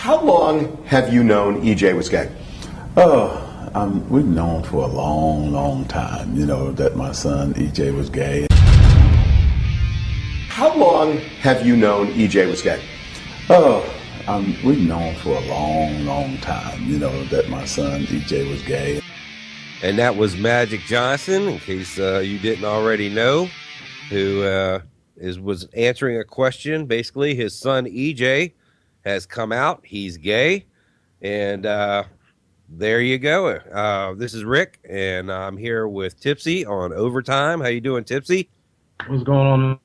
How long have you known EJ was gay? Oh, we've known for a long, long time, that my son EJ was gay. How long have you known EJ was gay? Oh, we've known for a long, long time, that my son EJ was gay. And that was Magic Johnson, in case you didn't already know, who was answering a question. Basically, his son EJ has come out. He's gay. And there you go. This is Rick, and I'm here with Tipsy on Overtime. How you doing, Tipsy? What's going on?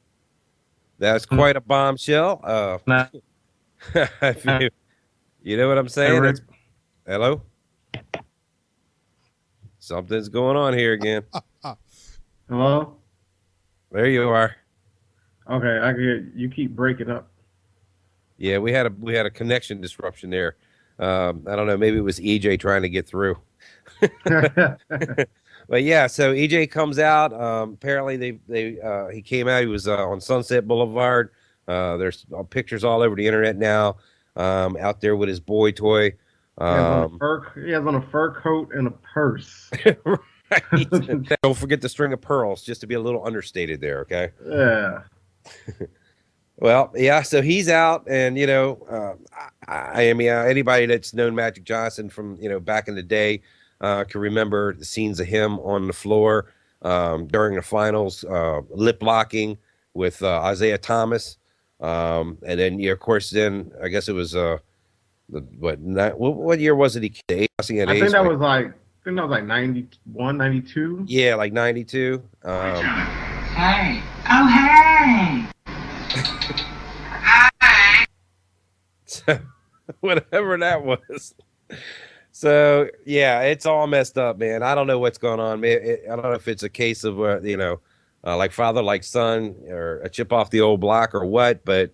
That's quite a bombshell. You know what I'm saying? Hey, hello? Something's going on here again. Hello? There you are. Okay, I can hear you. Keep breaking up. Yeah, we had a connection disruption there. I don't know, maybe it was EJ trying to get through. But yeah, so EJ comes out. Apparently he came out. He was on Sunset Boulevard. There's pictures all over the internet now. Out there with his boy toy. He has on a fur coat and a purse. Right. Don't forget the string of pearls, just to be a little understated there. Okay. Yeah. Well, yeah. So he's out, and I mean, anybody that's known Magic Johnson from back in the day can remember the scenes of him on the floor during the finals, lip locking with Isaiah Thomas, and then of course, then I guess it was what year was it? I think that was like 91, 92. Yeah, like 92. Hey. Oh, hey. So, whatever that was. So yeah, it's all messed up, man. I don't know what's going on. I don't know if it's a case of like father like son, or a chip off the old block, or what. But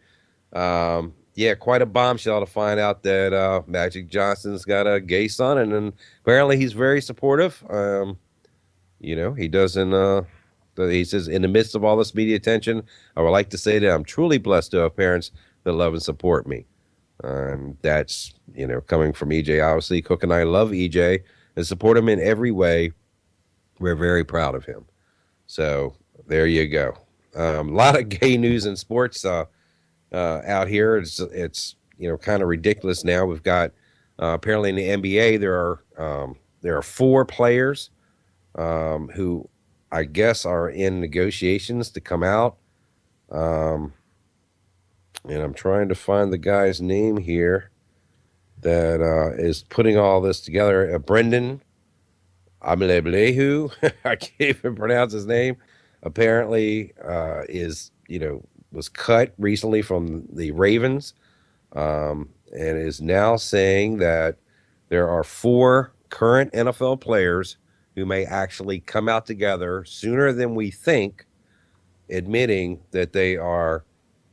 yeah, quite a bombshell to find out that Magic Johnson's got a gay son, and then apparently he's very supportive. He doesn't. He says, in the midst of all this media attention, I would like to say that I'm truly blessed to have parents that love and support me. That's, coming from EJ. Obviously, Cook and I love EJ and support him in every way. We're very proud of him. So there you go. A lot of gay news in sports out here. It's kind of ridiculous now. We've got apparently in the NBA there are 4 players who I guess are in negotiations to come out. And I'm trying to find the guy's name here that is putting all this together. Brendan Amelehu, I can't even pronounce his name. Apparently was cut recently from the Ravens, and is now saying that there are 4 current NFL players who may actually come out together sooner than we think, admitting that they are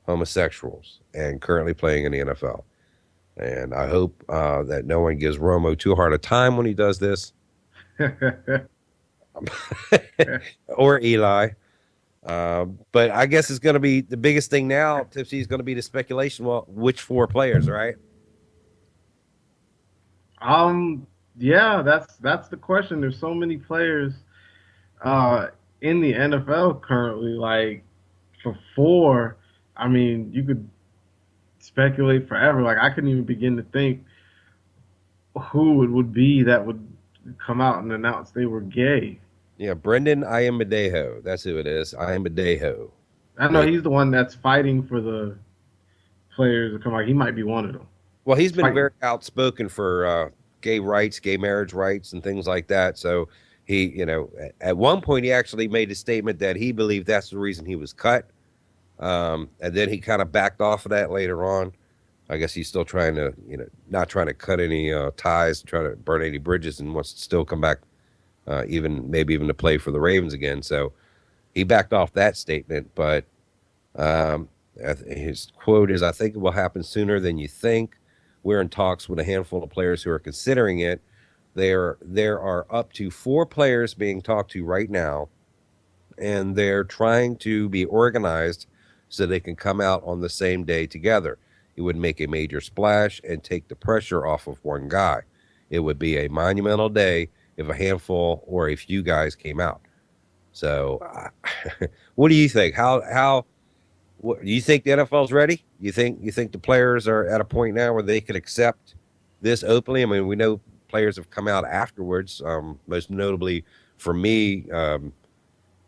homosexuals and currently playing in the NFL. And I hope that no one gives Romo too hard a time when he does this. Or Eli. But I guess it's going to be the biggest thing now, Tipsy, is going to be the speculation. Well, which 4 players, right? Yeah, that's the question. There's so many players in the NFL currently. Like for 4, I mean, you could speculate forever. Like I couldn't even begin to think who it would be that would come out and announce they were gay. Yeah, Brendan Ayamadejo. That's who it is. Ayamadejo. I know he's the one that's fighting for the players to come out. He might be one of them. Well, he's been very outspoken for gay rights, gay marriage rights, and things like that. So he, at one point he actually made a statement that he believed that's the reason he was cut. And then he kind of backed off of that later on. I guess he's still trying to, not trying to cut any ties, try to burn any bridges, and wants to still come back, maybe even to play for the Ravens again. So he backed off that statement. But his quote is, "I think it will happen sooner than you think. We're in talks with a handful of players who are considering it. There are up to 4 players being talked to right now, and they're trying to be organized so they can come out on the same day together. It would make a major splash and take the pressure off of one guy. It would be a monumental day if a handful or a few guys came out. So, what do you think? What, do you think the NFL's ready? You think the players are at a point now where they can accept this openly? I mean, we know players have come out afterwards. Most notably for me, it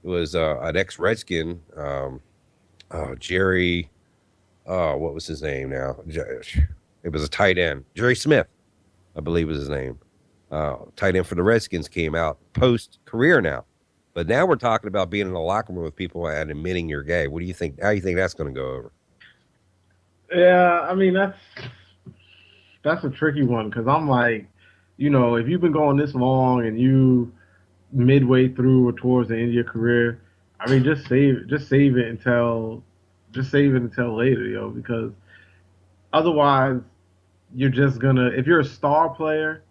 was an ex-Redskin, Jerry. What was his name now? It was a tight end, Jerry Smith, I believe was his name. Tight end for the Redskins came out post-career now. But now we're talking about being in the locker room with people and admitting you're gay. What do you think? How do you think that's going to go over? Yeah, I mean that's a tricky one because I'm like, if you've been going this long and you midway through or towards the end of your career, I mean, just save it until later, because otherwise you're just gonna, if you're a star player,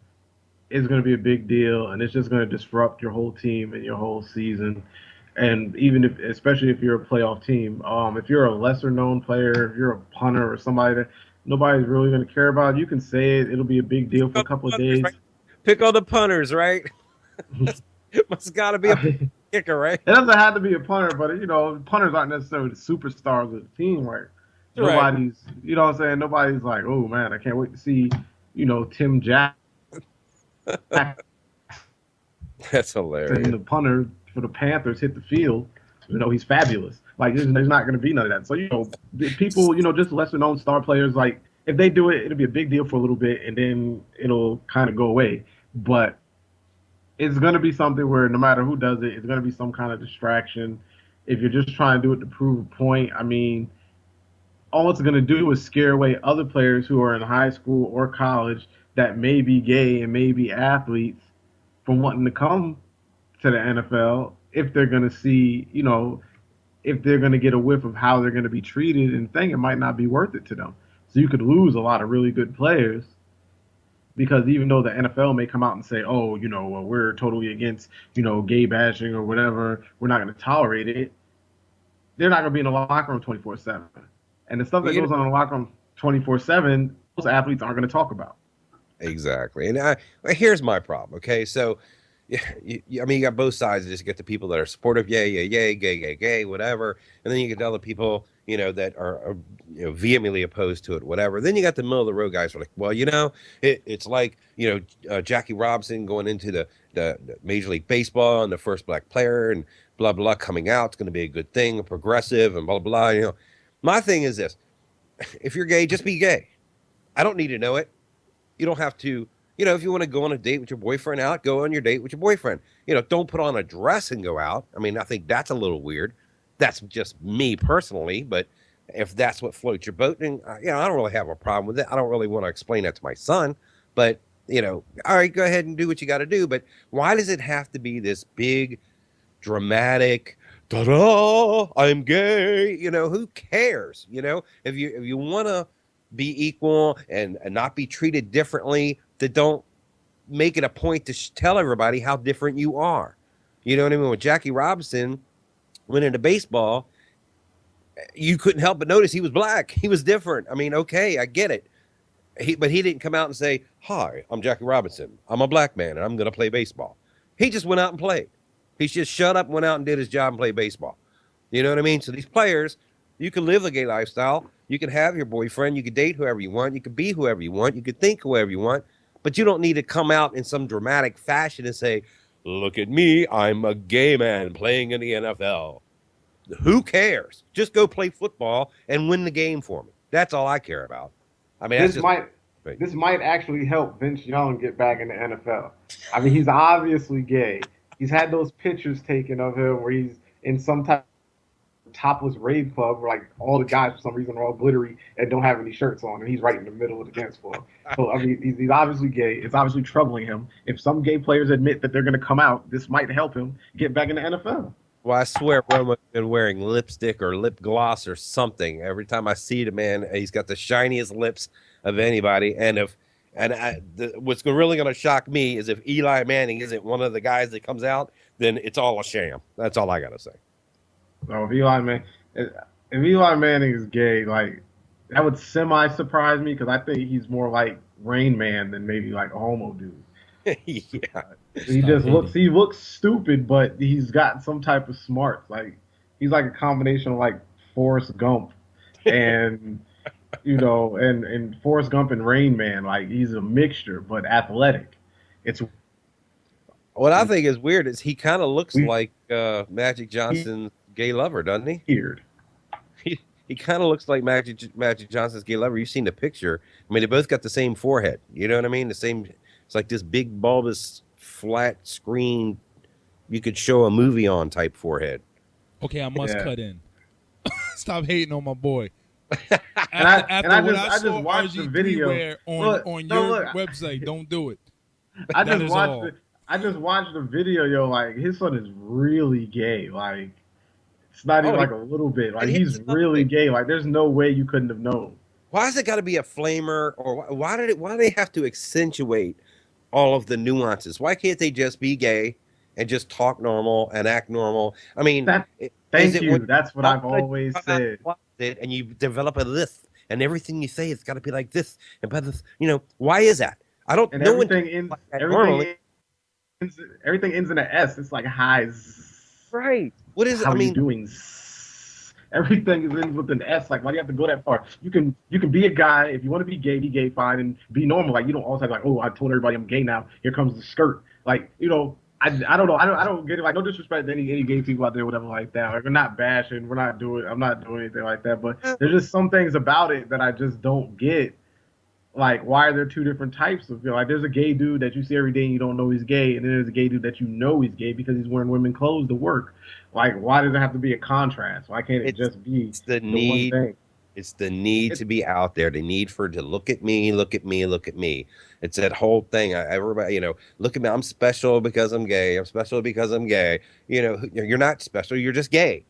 it's gonna be a big deal and it's just gonna disrupt your whole team and your whole season. And especially if you're a playoff team, if you're a lesser known player, if you're a punter or somebody that nobody's really going to care about, you can say it. It'll be a big deal for a couple of days. Right? Pick on the punters, right? It's got to be a kicker, right? It doesn't have to be a punter, but punters aren't necessarily the superstars of the team, right? Nobody's, you know what I'm saying? Nobody's like, oh man, I can't wait to see, Tim Jack. That's hilarious. And the punter for the Panthers hit the field, he's fabulous. Like, there's not going to be none of that. So, people, just lesser known star players, like, if they do it, it'll be a big deal for a little bit, and then it'll kind of go away. But it's going to be something where no matter who does it, it's going to be some kind of distraction. If you're just trying to do it to prove a point, I mean, all it's going to do is scare away other players who are in high school or college that may be gay and may be athletes from wanting to come to the NFL if they're going to see, if they're going to get a whiff of how they're going to be treated and think it might not be worth it to them. So you could lose a lot of really good players because even though the NFL may come out and say, oh, well, we're totally against, gay bashing or whatever, we're not going to tolerate it, they're not going to be in the locker room 24/7. And the stuff that goes on in the locker room 24/7, those athletes aren't going to talk about. Exactly. And here's my problem. Okay. So, I mean, you got both sides. You just get the people that are supportive, yay, gay, whatever. And then you get the other people, that are vehemently opposed to it, whatever. Then you got the middle of the road guys who are like, well, it's like, Jackie Robinson going into the Major League Baseball and the first black player and blah, blah, coming out. It's going to be a good thing, progressive and blah, blah. My thing is this. If you're gay, just be gay. I don't need to know it. You don't have to, if you want to go on a date with your boyfriend out, go on your date with your boyfriend. Don't put on a dress and go out. I mean, I think that's a little weird. That's just me personally. But if that's what floats your boat, then, I don't really have a problem with it. I don't really want to explain that to my son. But, all right, go ahead and do what you got to do. But why does it have to be this big, dramatic, ta-da, I'm gay? Who cares? If you want to be equal and not be treated differently, that don't make it a point to tell everybody how different you are. You know what I mean? When Jackie Robinson went into baseball, you couldn't help but notice he was black. He was different. I mean, okay, I get it. But he didn't come out and say, hi, I'm Jackie Robinson. I'm a black man and I'm going to play baseball. He just went out and played. He just shut up, went out and did his job and played baseball. You know what I mean? So these players, you can live the gay lifestyle. You can have your boyfriend. You can date whoever you want. You can be whoever you want. You can think whoever you want. But you don't need to come out in some dramatic fashion and say, look at me. I'm a gay man playing in the NFL. Who cares? Just go play football and win the game for me. That's all I care about. I mean, this might actually help Vince Young get back in the NFL. I mean, he's obviously gay. He's had those pictures taken of him where he's in some type of topless rave club where, like, all the guys for some reason are all glittery and don't have any shirts on, and he's right in the middle of the dance floor. So, I mean, he's obviously gay. It's obviously troubling him. If some gay players admit that they're going to come out, this might help him get back in the NFL. Well, I swear Romo's been wearing lipstick or lip gloss or something. Every time I see the man, he's got the shiniest lips of anybody. What's really going to shock me is if Eli Manning isn't one of the guys that comes out, then it's all a sham. That's all I got to say. So if Eli Manning is gay, like, that would semi surprise me because I think he's more like Rain Man than maybe like a homo dude. Yeah. He looks stupid, but he's got some type of smarts. Like he's like a combination of like Forrest Gump and and Forrest Gump and Rain Man. Like he's a mixture, but athletic. It's What I think is weird is he kind of looks like Magic Johnson's gay lover, doesn't he? weird. He kind of looks like Magic Johnson's gay lover. You've seen the picture. I mean, they both got the same forehead. You know what I mean? The same. It's like this big bulbous flat screen you could show a movie on type forehead. Okay, I must cut in. Stop hating on my boy. I just watched the video on your website. Don't do it. I just watched the video, yo. Like his son is really gay. Like it's not even like a little bit. Like he's really gay. Like there's no way you couldn't have known. Why has it got to be a flamer, or why do they have to accentuate all of the nuances? Why can't they just be gay and just talk normal and act normal? I mean, thank you. That's what I've always said. And you develop a list, and everything you say has got to be like this and by this. Why is that? I don't. And no everything ends in an S. It's like highs. Right. What is it? How are you doing? Everything ends with an S. Like, why do you have to go that far? You can be a guy. If you want to be gay, fine, and be normal. Like, you don't always have like, oh, I told everybody I'm gay now. Here comes the skirt. Like, I don't know. I don't get it. Like, no disrespect to any gay people out there, whatever like that. Like, we're not bashing. I'm not doing anything like that. But there's just some things about it that I just don't get. Like, why are there two different types of like? There's a gay dude that you see every day and you don't know he's gay, and then there's a gay dude that you know he's gay because he's wearing women's clothes to work. Like, why does it have to be a contrast? Why can't it just be the need? One thing? It's the need to be out there. The need for to look at me, look at me, look at me. It's that whole thing. Everybody, look at me. I'm special because I'm gay. I'm special because I'm gay. You're not special. You're just gay.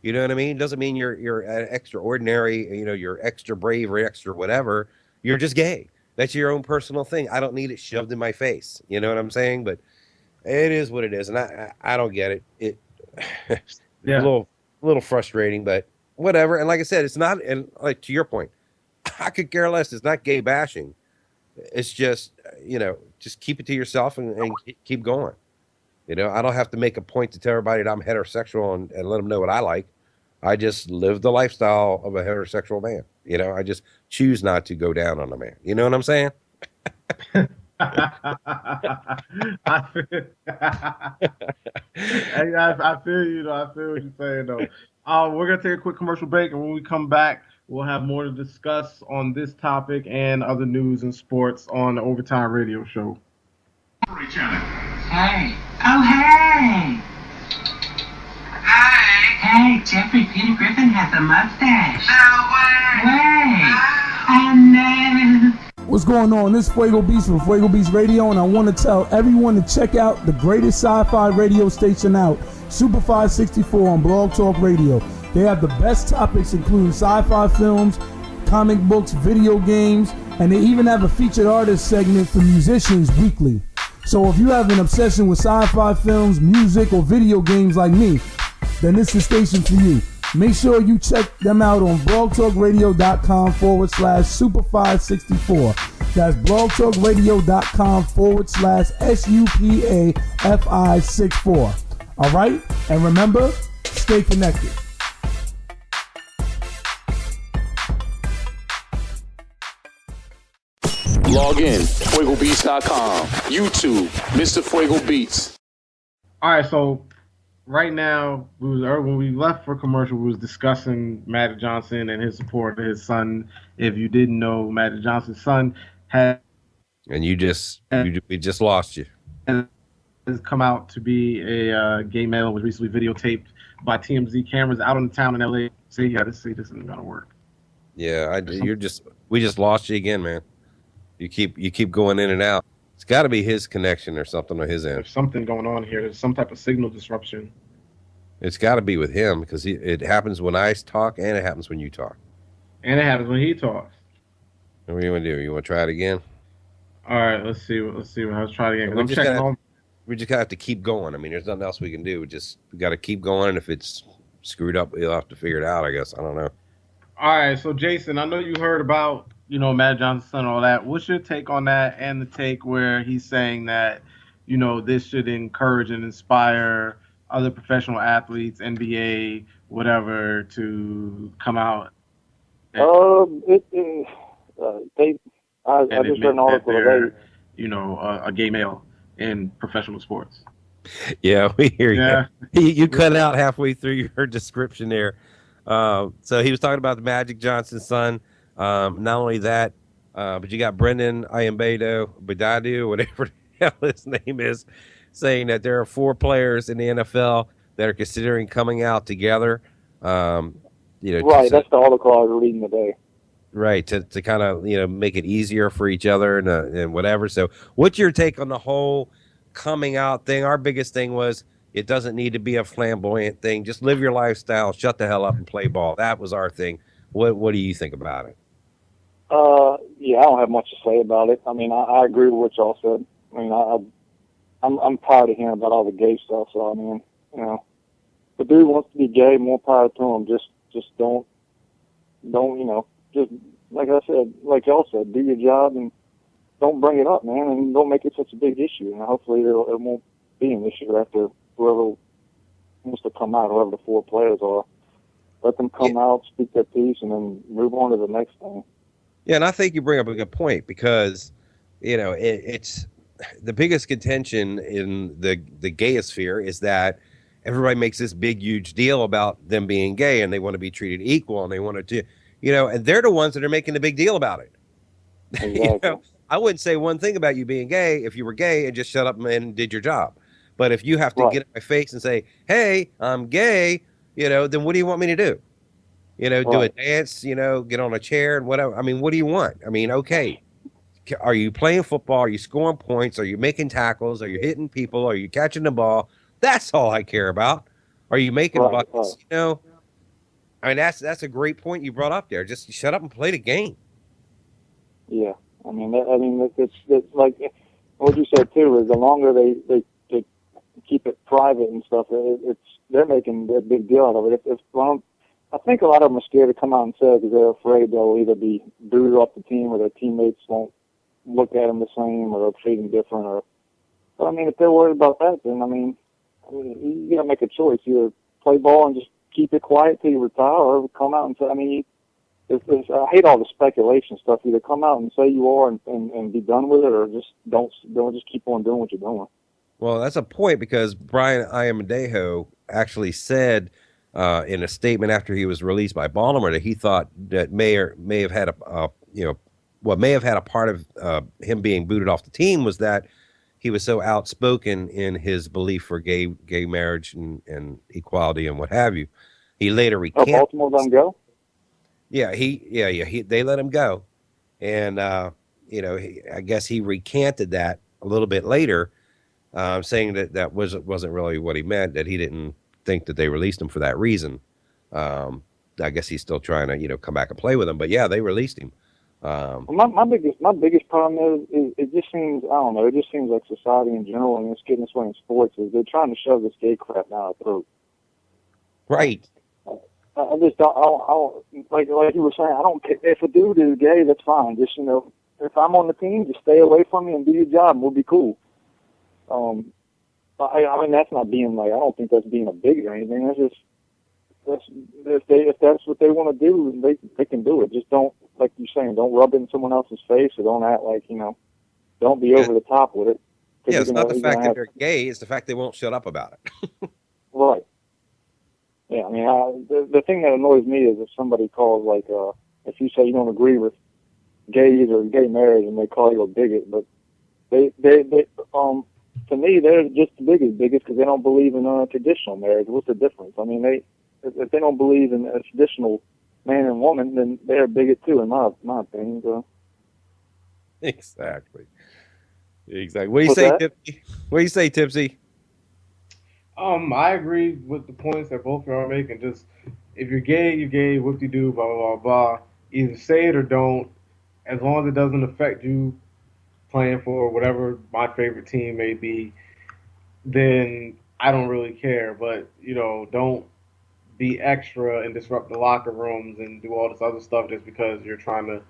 You know what I mean? It doesn't mean you're extraordinary. You're extra brave or extra whatever. You're just gay. That's your own personal thing. I don't need it shoved in my face. You know what I'm saying? But it is what it is, and I don't get it. It's a little frustrating, but whatever. And like I said, it's not. And like to your point, I could care less. It's not gay bashing. It's just just keep it to yourself and keep going. I don't have to make a point to tell everybody that I'm heterosexual and let them know what I like. I just live the lifestyle of a heterosexual man. I just choose not to go down on a man. You know what I'm saying? I feel you. I feel what you're saying, though. We're going to take a quick commercial break, and when we come back, we'll have more to discuss on this topic and other news and sports on the Overtime Radio Show. Hey. Oh, hey. Hey, Jeffrey Peter Griffin has a mustache. No way. Oh, no. What's going on? This is Fuego Beats from Fuego Beats Radio, and I want to tell everyone to check out the greatest sci-fi radio station out, Super 564 on Blog Talk Radio. They have the best topics, including sci-fi films, comic books, video games, and they even have a featured artist segment for musicians weekly. So if you have an obsession with sci-fi films, music, or video games like me, then this is the station for you. Make sure you check them out on blogtalkradio.com/Super564. That's blogtalkradio.com/SUPAFI64. All right? And remember, stay connected. Log in, FuegoBeats.com, YouTube, Mr. Fuego Beats. All right, so right now, when we left for commercial, we was discussing Magic Johnson and his support of his son. If you didn't know, Magic Johnson's son we just lost you. Has come out to be a gay male, was recently videotaped by TMZ cameras out on the town in LA. This isn't gonna work. Yeah, we just lost you again, man. You keep going in and out. It's got to be his connection or something on his end. There's something going on here. There's some type of signal disruption. It's got to be with him because it happens when I talk and it happens when you talk. And it happens when he talks. What do you want to do? You want to try it again? All right, let's see. Let's try it again. We just gotta have to keep going. I mean, there's nothing else we can do. We got to keep going. And if it's screwed up, we'll have to figure it out, I guess. I don't know. All right, so Jason, I know you heard about Matt Johnson's son and all that. What's your take on that, and the take where he's saying that this should encourage and inspire other professional athletes, NBA, whatever, to come out I and just read admit an that article today. they're a gay male in professional sports? Yeah, we hear you. Yeah. You cut out halfway through your description there. So he was talking about the Magic Johnson's son. Not only that, but you got Brendan Ayambedo Badadu, whatever the hell his name is, saying that there are 4 players in the NFL that are considering coming out together. Right, that's the article I was reading today. Right, to kind of make it easier for each other and whatever. So, what's your take on the whole coming out thing? Our biggest thing was it doesn't need to be a flamboyant thing. Just live your lifestyle, shut the hell up, and play ball. That was our thing. What do you think about it? Yeah, I don't have much to say about it. I mean, I agree with what y'all said. I mean, I'm tired of hearing about all the gay stuff. So I mean, the dude wants to be gay, more power to him. Just don't just like I said, like y'all said, do your job and don't bring it up, man, and don't make it such a big issue. And hopefully it won't be an issue after whoever wants to come out, whoever the 4 players are. Let them come out, speak their piece, and then move on to the next thing. Yeah, and I think you bring up a good point because, it's the biggest contention in the gayosphere is that everybody makes this big, huge deal about them being gay and they want to be treated equal and they want to, and they're the ones that are making the big deal about it. Exactly. I wouldn't say one thing about you being gay if you were gay and just shut up and did your job. But if you have to get in my face and say, hey, I'm gay, then what do you want me to do? Do a dance, get on a chair and whatever. I mean, what do you want? I mean, okay. Are you playing football? Are you scoring points? Are you making tackles? Are you hitting people? Are you catching the ball? That's all I care about. Are you making buckets? I mean, that's a great point you brought up there. Just shut up and play the game. Yeah, I mean, it's like what you said too. Is the longer they keep it private and stuff, they're making a big deal out of it. I think a lot of them are scared to come out and say it because they're afraid they'll either be booted off the team or their teammates won't look at them the same or they'll treat them different. But I mean, if they're worried about that, then I mean, you gotta make a choice: either play ball and just keep it quiet till you retire, or come out and say. I mean, I hate all the speculation stuff. Either come out and say you are and be done with it, or just don't just keep on doing what you're doing. Well, that's a point because Brian Ayamodejo actually said in a statement after he was released by Baltimore that he thought that may have had what may have had a part of him being booted off the team was that he was so outspoken in his belief for gay marriage and equality and what have you. He later recanted. Baltimore let him go? Yeah, they let him go, and I guess he recanted that a little bit later, saying that wasn't really what he meant. That he didn't think that they released him for that reason. I guess he's still trying to come back and play with him, but yeah, they released him. Well, my biggest problem is it just seems, I don't know, it just seems like society in general, and it's getting this way in sports, is they're trying to shove this gay crap down our throat. Right. I just don't, like you were saying, I don't care. If a dude is gay, that's fine. Just, if I'm on the team, just stay away from me and do your job and we'll be cool. I mean, that's not being I don't think that's being a bigot or anything. That's just, if that's what they want to do, they can do it. Just don't, like you're saying, don't rub it in someone else's face, or don't act like, don't be over the top with it. Yeah, it's not the fact that they're gay, it's the fact they won't shut up about it. Right. Yeah, I mean, the thing that annoys me is if somebody calls, if you say you don't agree with gays or gay marriage and they call you a bigot, but they to me, they're just the biggest because they don't believe in traditional marriage. What's the difference? I mean, if they don't believe in a traditional man and woman, then they're a bigot too, in my opinion. So. Exactly. What do you say, Tipsy? What do you say, Tipsy? I agree with the points that both of y'all are making. Just if you're gay, you're gay. Whoop-de-doo, blah blah blah blah. Either say it or don't. As long as it doesn't affect you playing for whatever my favorite team may be, then I don't really care. But don't be extra and disrupt the locker rooms and do all this other stuff just because you're trying to,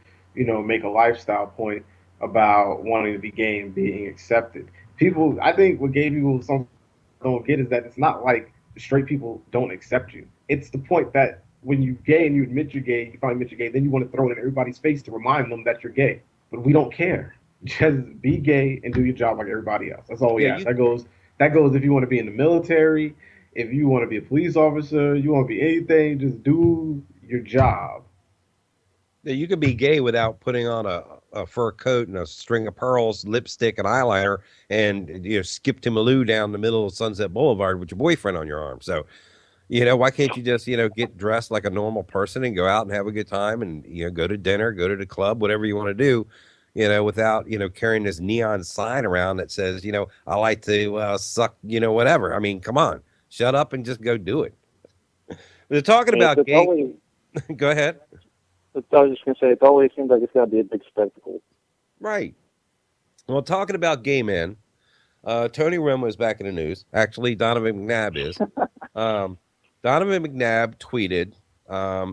make a lifestyle point about wanting to be gay and being accepted. People, I think what gay people don't get is that it's not like straight people don't accept you. It's the point that when you're gay and you admit you're gay, you finally admit you're gay, then you want to throw it in everybody's face to remind them that you're gay. But we don't care. Just be gay and do your job like everybody else. That's all we ask. That goes if you want to be in the military, if you want to be a police officer, you want to be anything, just do your job. Yeah, you could be gay without putting on a fur coat and a string of pearls, lipstick, and eyeliner, and skip to Malou down the middle of Sunset Boulevard with your boyfriend on your arm. So, why can't you just get dressed like a normal person and go out and have a good time and go to dinner, go to the club, whatever you want to do, without carrying this neon sign around that says I like to suck whatever. I mean, come on, shut up and just go do it. They're talking about gay. Always, go ahead. I was just gonna say, it always seems like it's got to be a big spectacle. Right. Well, talking about gay men, Tony Romo is back in the news. Actually, Donovan McNabb is. Donovan McNabb tweeted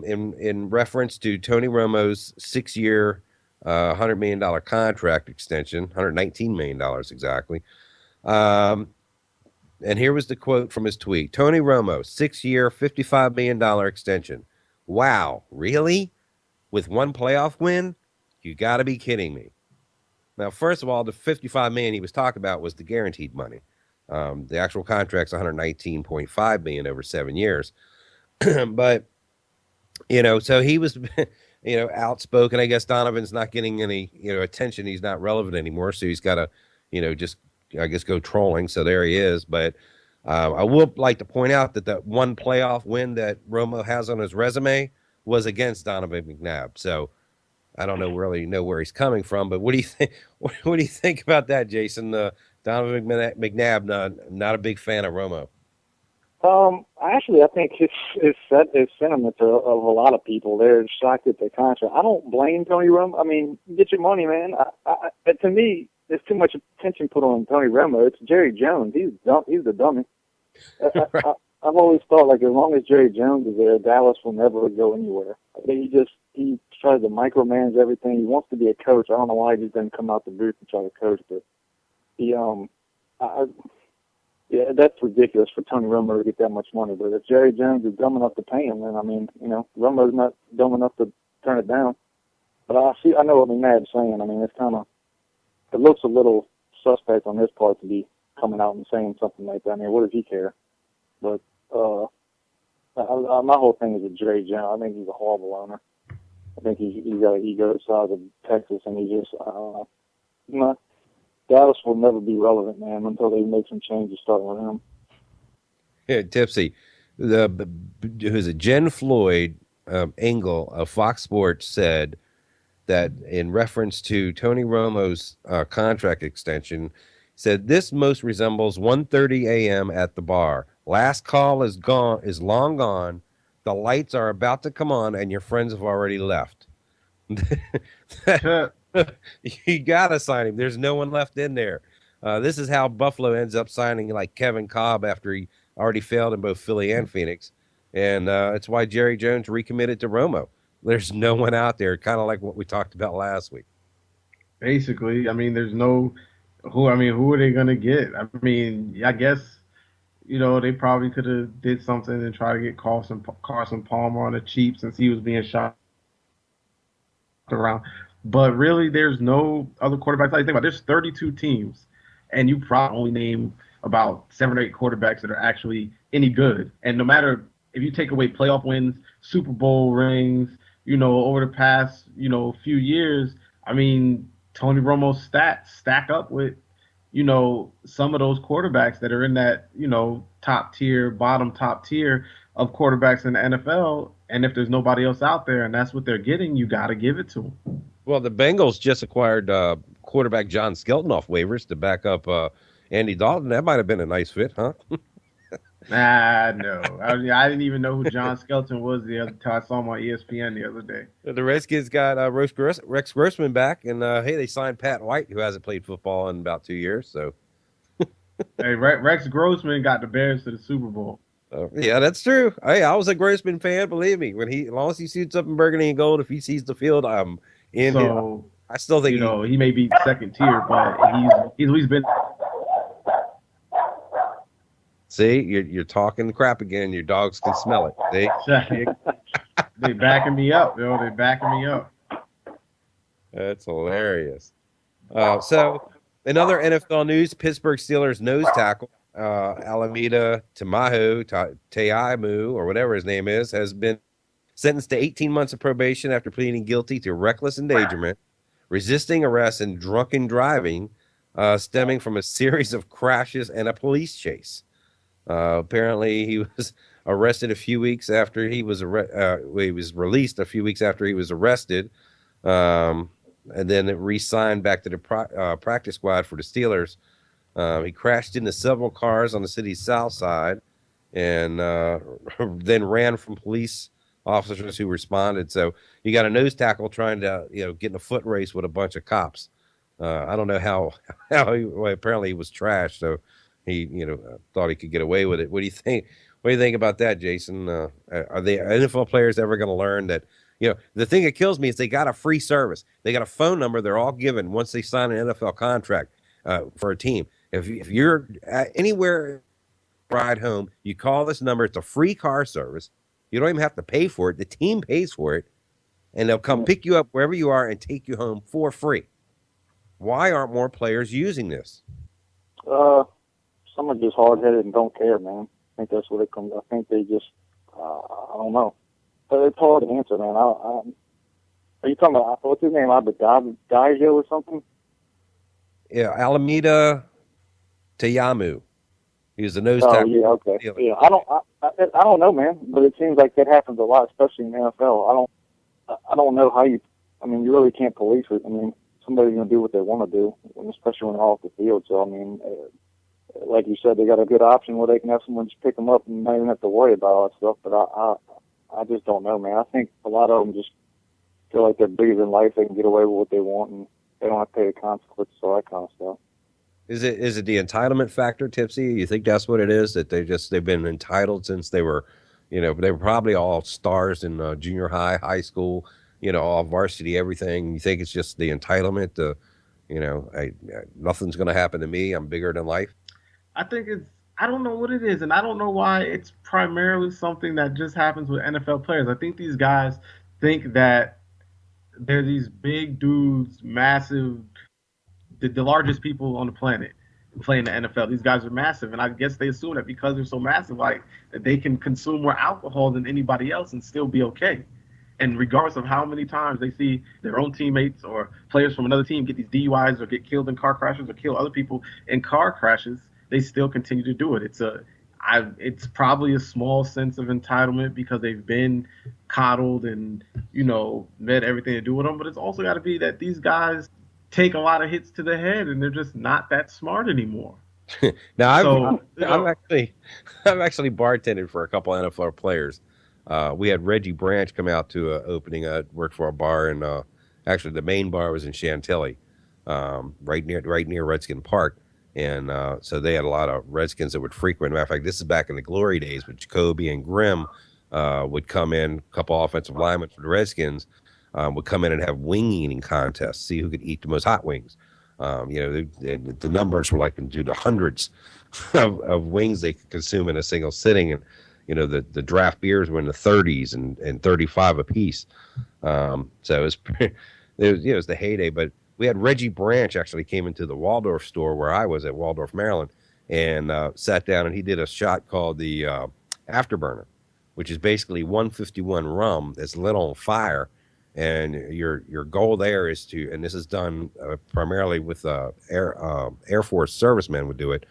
in reference to Tony Romo's 6-year, $100 million contract extension, $119 million exactly. And here was the quote from his tweet. Tony Romo, 6-year, $55 million extension. Wow, really? With one playoff win? You got to be kidding me. Now, first of all, the $55 million he was talking about was the guaranteed money. The actual contract's $119.5 million over 7 years. But, so he was, outspoken. I guess Donovan's not getting any, attention. He's not relevant anymore. So he's got to, just, I guess, go trolling. So there he is. But I would like to point out that that one playoff win that Romo has on his resume was against Donovan McNabb. So I don't really know where he's coming from, but what do you think? What do you think about that, Jason? Donovan McNabb, not a big fan of Romo. Actually, I think his sentiments of a lot of people. They're shocked at their contract. I don't blame Tony Romo. I mean, get your money, man. To me, there's too much attention put on Tony Romo. It's Jerry Jones. He's the dummy. Right. I've always thought, like, as long as Jerry Jones is there, Dallas will never go anywhere. I think he tries to micromanage everything. He wants to be a coach. I don't know why he just didn't come out the booth and try to coach, but yeah, that's ridiculous for Tony Romo to get that much money. But if Jerry Jones is dumb enough to pay him, then, I mean, Romo's not dumb enough to turn it down. But I know what McNabb's saying. I mean, it looks a little suspect on his part to be coming out and saying something like that. I mean, what does he care? But my whole thing is with Jerry Jones. I think he's a horrible owner. I think he's got an ego the size of Texas, and he just, Dallas will never be relevant, man, until they make some changes starting with him. Yeah, Tipsy. Who's it? Jen Floyd Engel of Fox Sports said that in reference to Tony Romo's contract extension, said this most resembles 1:30 a.m. at the bar. Last call is long gone. The lights are about to come on, and your friends have already left. You gotta sign him. There's no one left in there. This is how Buffalo ends up signing like Kevin Cobb after he already failed in both Philly and Phoenix, and it's why Jerry Jones recommitted to Romo. There's no one out there, kind of like what we talked about last week. Basically, I mean, there's no who are they gonna get? I mean, I guess they probably could have did something and try to get Carson Palmer on the cheap since he was being shot around. But really, there's no other quarterbacks. I think about there's 32 teams, and you probably only name about 7 or 8 quarterbacks that are actually any good. And no matter if you take away playoff wins, Super Bowl rings, over the past few years, I mean, Tony Romo's stats stack up with some of those quarterbacks that are in that top tier, bottom top tier of quarterbacks in the NFL. And if there's nobody else out there, and that's what they're getting, you got to give it to them. Well, the Bengals just acquired quarterback John Skelton off waivers to back up Andy Dalton. That might have been a nice fit, huh? No. I didn't even know who John Skelton was until I saw him on ESPN the other day. The Redskins got Rex Grossman back, and hey, they signed Pat White, who hasn't played football in about 2 years. So, hey, Rex Grossman got the Bears to the Super Bowl. Yeah, that's true. Hey, I was a Grossman fan. Believe me, as long as he suits up in burgundy and gold, if he sees the field, I'm in. So I still think he may be second tier, but he's always been. See, you're talking crap again. Your dogs can smell it. See, They backing me up, yo. They backing me up. that's hilarious. So, in other NFL news, Pittsburgh Steelers nose tackle Alameda Taimu, or whatever his name is, has been sentenced to 18 months of probation after pleading guilty to reckless endangerment, resisting arrest, and drunken driving, stemming from a series of crashes and a police chase. Apparently, he was arrested a few weeks after he was he was released a few weeks after he was arrested, and then re-signed back to the practice squad for the Steelers. He crashed into several cars on the city's south side, and then ran from police officers who responded. So you got a nose tackle trying to get in a foot race with a bunch of cops. I don't know how apparently he was trashed, so he thought he could get away with it. What do you think? What do you think about that, Jason? Are the NFL players ever going to learn that? The thing that kills me is they got a free service. They got a phone number they're all given once they sign an NFL contract for a team. If you're anywhere ride home, you call this number. It's a free car service. You don't even have to pay for it. The team pays for it, and they'll come pick you up wherever you are and take you home for free. Why aren't more players using this? Some are just hard-headed and don't care, man. I think that's what it comes. I think they just, I don't know. But it's hard to answer, man. Are you talking about, what's his name, Abadijo or something? Yeah, Alameda Tayamu. He was a nose tackle. Oh, yeah, okay. Yeah, I don't know, man. But it seems like that happens a lot, especially in the NFL. I don't know how you really can't police it. I mean, somebody's going to do what they want to do, especially when they're off the field. So, I mean, like you said, they got a good option where they can have someone just pick them up and not even have to worry about all that stuff. But I just don't know, man. I think a lot of them just feel like they're bigger than life. They can get away with what they want, and they don't have to pay the consequences, all that kind of stuff. Is it the entitlement factor, Tipsy? You think that's what it is? That they've been entitled since they were, they were probably all stars in junior high school, all varsity, everything. You think it's just the entitlement to, nothing's going to happen to me. I'm bigger than life. I think I don't know what it is, and I don't know why it's primarily something that just happens with NFL players. I think these guys think that they're these big dudes, massive, the largest people on the planet playing the NFL. These guys are massive, and I guess they assume that because they're so massive, like, that they can consume more alcohol than anybody else and still be okay. And regardless of how many times they see their own teammates or players from another team get these DUIs or get killed in car crashes or kill other people in car crashes, they still continue to do it. It's probably a small sense of entitlement because they've been coddled and, met everything to do with them. But it's also got to be that these guys take a lot of hits to the head and they're just not that smart anymore. Now, I've actually bartended for a couple of NFL players. We had Reggie Branch come out to an opening. I worked for a bar, and actually the main bar was in Chantilly, right near Redskin Park. And so they had a lot of Redskins that would frequent. Matter of fact, this is back in the glory days when Jacoby and Grimm would come in, a couple offensive linemen for the Redskins would come in and have wing eating contests, see who could eat the most hot wings. The numbers were like into the hundreds of wings they could consume in a single sitting. And, the draft beers were in the 30s and 35 apiece. So it was the heyday. But we had Reggie Branch actually came into the Waldorf store where I was at Waldorf, Maryland, and sat down, and he did a shot called the Afterburner, which is basically 151 rum that's lit on fire. And your goal there is to, and this is done primarily with Air Force servicemen would do it.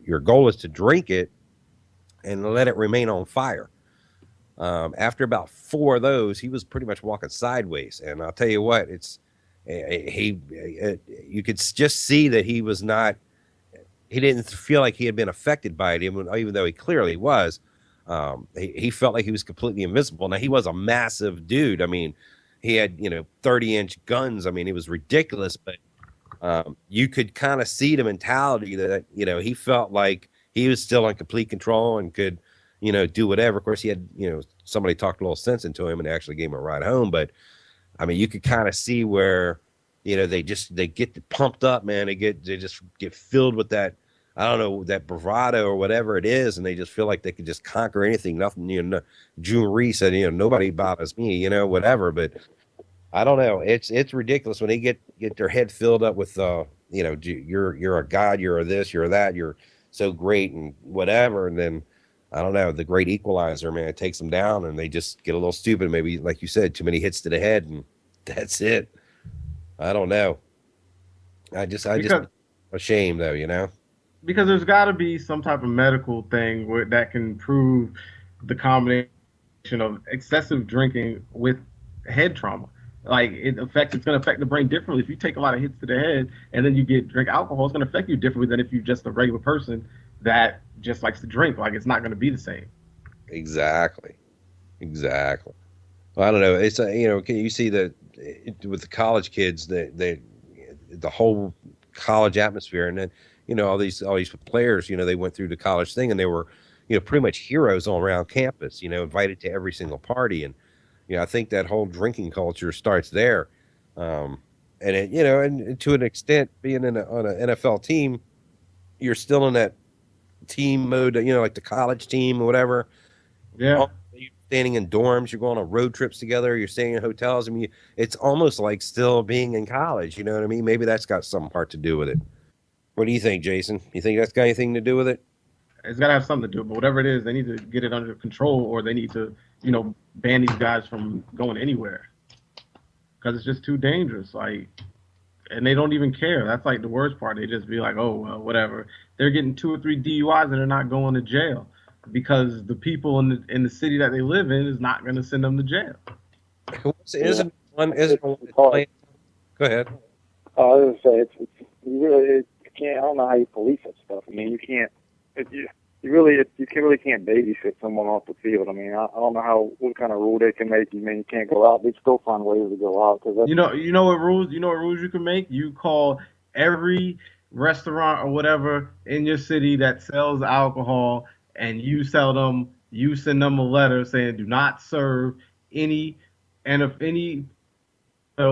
Your goal is to drink it and let it remain on fire. After about 4 of those, he was pretty much walking sideways. And I'll tell you what, you could just see that he didn't feel like he had been affected by it, even though he clearly was. He felt like he was completely invincible. Now, he was a massive dude. I mean, he had, 30-inch guns. I mean, it was ridiculous, but you could kind of see the mentality that, he felt like he was still in complete control and could, do whatever. Of course, he had, somebody talked a little sense into him and actually gave him a ride home. But I mean, you could kind of see where, they get pumped up, man. They just get filled with that, I don't know, that bravado or whatever it is, and they just feel like they could just conquer anything. Nothing, June Reese said, nobody bothers me, whatever. But I don't know. It's ridiculous when they get their head filled up with, you're a god, you're this, you're that, you're so great and whatever, and then I don't know, the great equalizer, man, it takes them down, and they just get a little stupid. Maybe, like you said, too many hits to the head, and that's it. I don't know. I just ashamed though, Because there's got to be some type of medical thing that can prove the combination of excessive drinking with head trauma. Like it's going to affect the brain differently. If you take a lot of hits to the head and then you drink alcohol, it's going to affect you differently than if you're just a regular person that just likes to drink. Like it's not going to be the same. Exactly. Well, I don't know. It's can you see that with the college kids, the whole college atmosphere, and then all these players, they went through the college thing, and they were pretty much heroes all around campus, invited to every single party, and I think that whole drinking culture starts there, and it, and to an extent, being on an NFL team, you're still in that team mode, like the college team or whatever. Yeah. You're standing in dorms, you're going on road trips together, you're staying in hotels. I mean, it's almost like still being in college. You know what I mean? Maybe that's got some part to do with it. What do you think, Jason? You think that's got anything to do with it? It's got to have something to do with it. But whatever it is, they need to get it under control, or they need to, ban these guys from going anywhere. Because it's just too dangerous. Like, and they don't even care. That's like the worst part. They just be like, oh, well, whatever. They're getting 2 or 3 DUIs and they're not going to jail because the people in the city that they live in is not going to send them to jail. Isn't one? Go ahead. I was going to say, you really can't. I don't know how you police that stuff. I mean, you can't. You really can't babysit someone off the field. I mean, I don't know what kind of rule they can make. You mean you can't go out? They still find ways to go out. Cause you know what rules you can make? You call every restaurant or whatever in your city that sells alcohol, and you send them a letter saying do not serve any NFL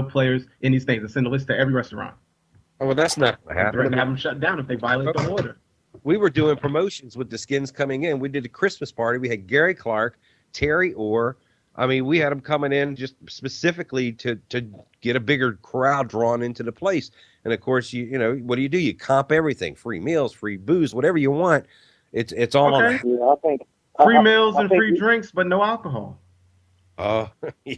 players in these things, and send a list to every restaurant. Oh, well, that's not going to happen. Threaten to have them shut down if they violate the order. We were doing promotions with the Skins coming in. We did a Christmas party. We had Gary Clark, Terry Orr. I mean, we had them coming in just specifically to get a bigger crowd drawn into the place. And of course, what do? You comp everything: free meals, free booze, whatever you want. It's all on. Yeah, I think free meals and free drinks, but no alcohol. Yeah.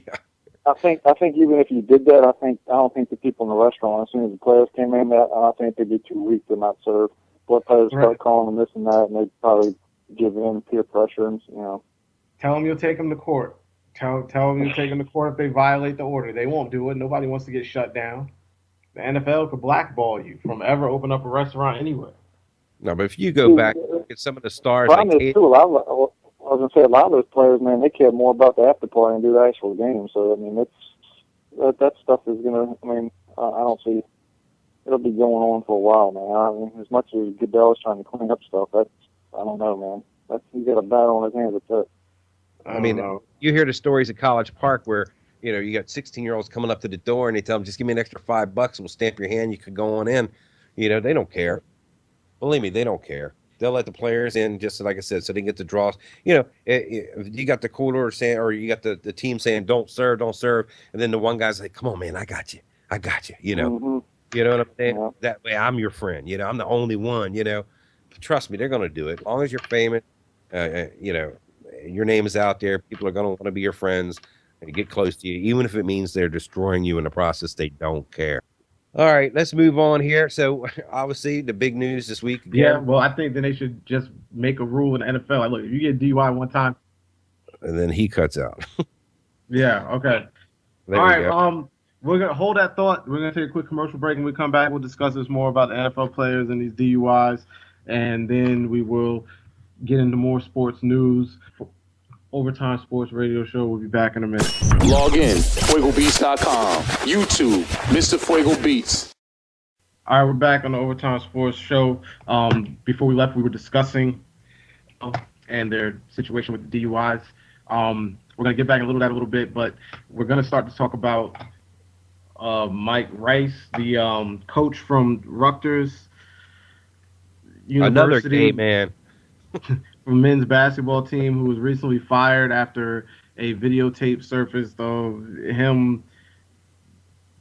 I think even if you did that, I don't think the people in the restaurant, as soon as the players came in, I think they'd be too weak to not serve. What players start calling them this and that, and they'd probably give in peer pressure and Tell them you'll take them to court. Tell them you'll take them to court if they violate the order. They won't do it. Nobody wants to get shut down. The NFL could blackball you from ever open up a restaurant anywhere. No, but if you go back at some of the stars, I was gonna say a lot of those players, man, they care more about the after party and do the actual game. So I mean, that stuff is gonna. I mean, I don't see. It'll be going on for a while, man. I mean, as much as Goodell is trying to clean up stuff, I don't know, man. He's got a battle on his hands with that. I mean, you hear the stories at College Park where, you got 16-year-olds coming up to the door and they tell them, just give me an extra $5, we'll stamp your hand, you could go on in. They don't care. Believe me, they don't care. They'll let the players in, just like I said, so they can get the draws. You got the cooler saying, or you got the team saying, don't serve. And then the one guy's like, come on, man, I got you. Mm-hmm. You know what I'm saying? Yeah. That way I'm your friend. I'm the only one, Trust me, they're going to do it. As long as you're famous, your name is out there, people are going to want to be your friends and get close to you, even if it means they're destroying you in the process. They don't care. All right, let's move on here. So, obviously, the big news this week. Again, yeah, well, I think then they should just make a rule in the NFL. Like, look, if you get DUI one time. And then he cuts out. Yeah, okay. All right, we're going to hold that thought. We're going to take a quick commercial break, and when we come back, we'll discuss this more about the NFL players and these DUIs, and then we will get into more sports news. Overtime Sports Radio Show. We'll be back in a minute. Log in, FuegoBeats.com, YouTube, Mr. Fuego Beats. All right, we're back on the Overtime Sports Show. Before we left, we were discussing and their situation with the DUIs. We're going to get back a little bit, but we're going to start to talk about Mike Rice, the coach from Rutgers Another University. gay man. From men's basketball team who was recently fired after a videotape surfaced of him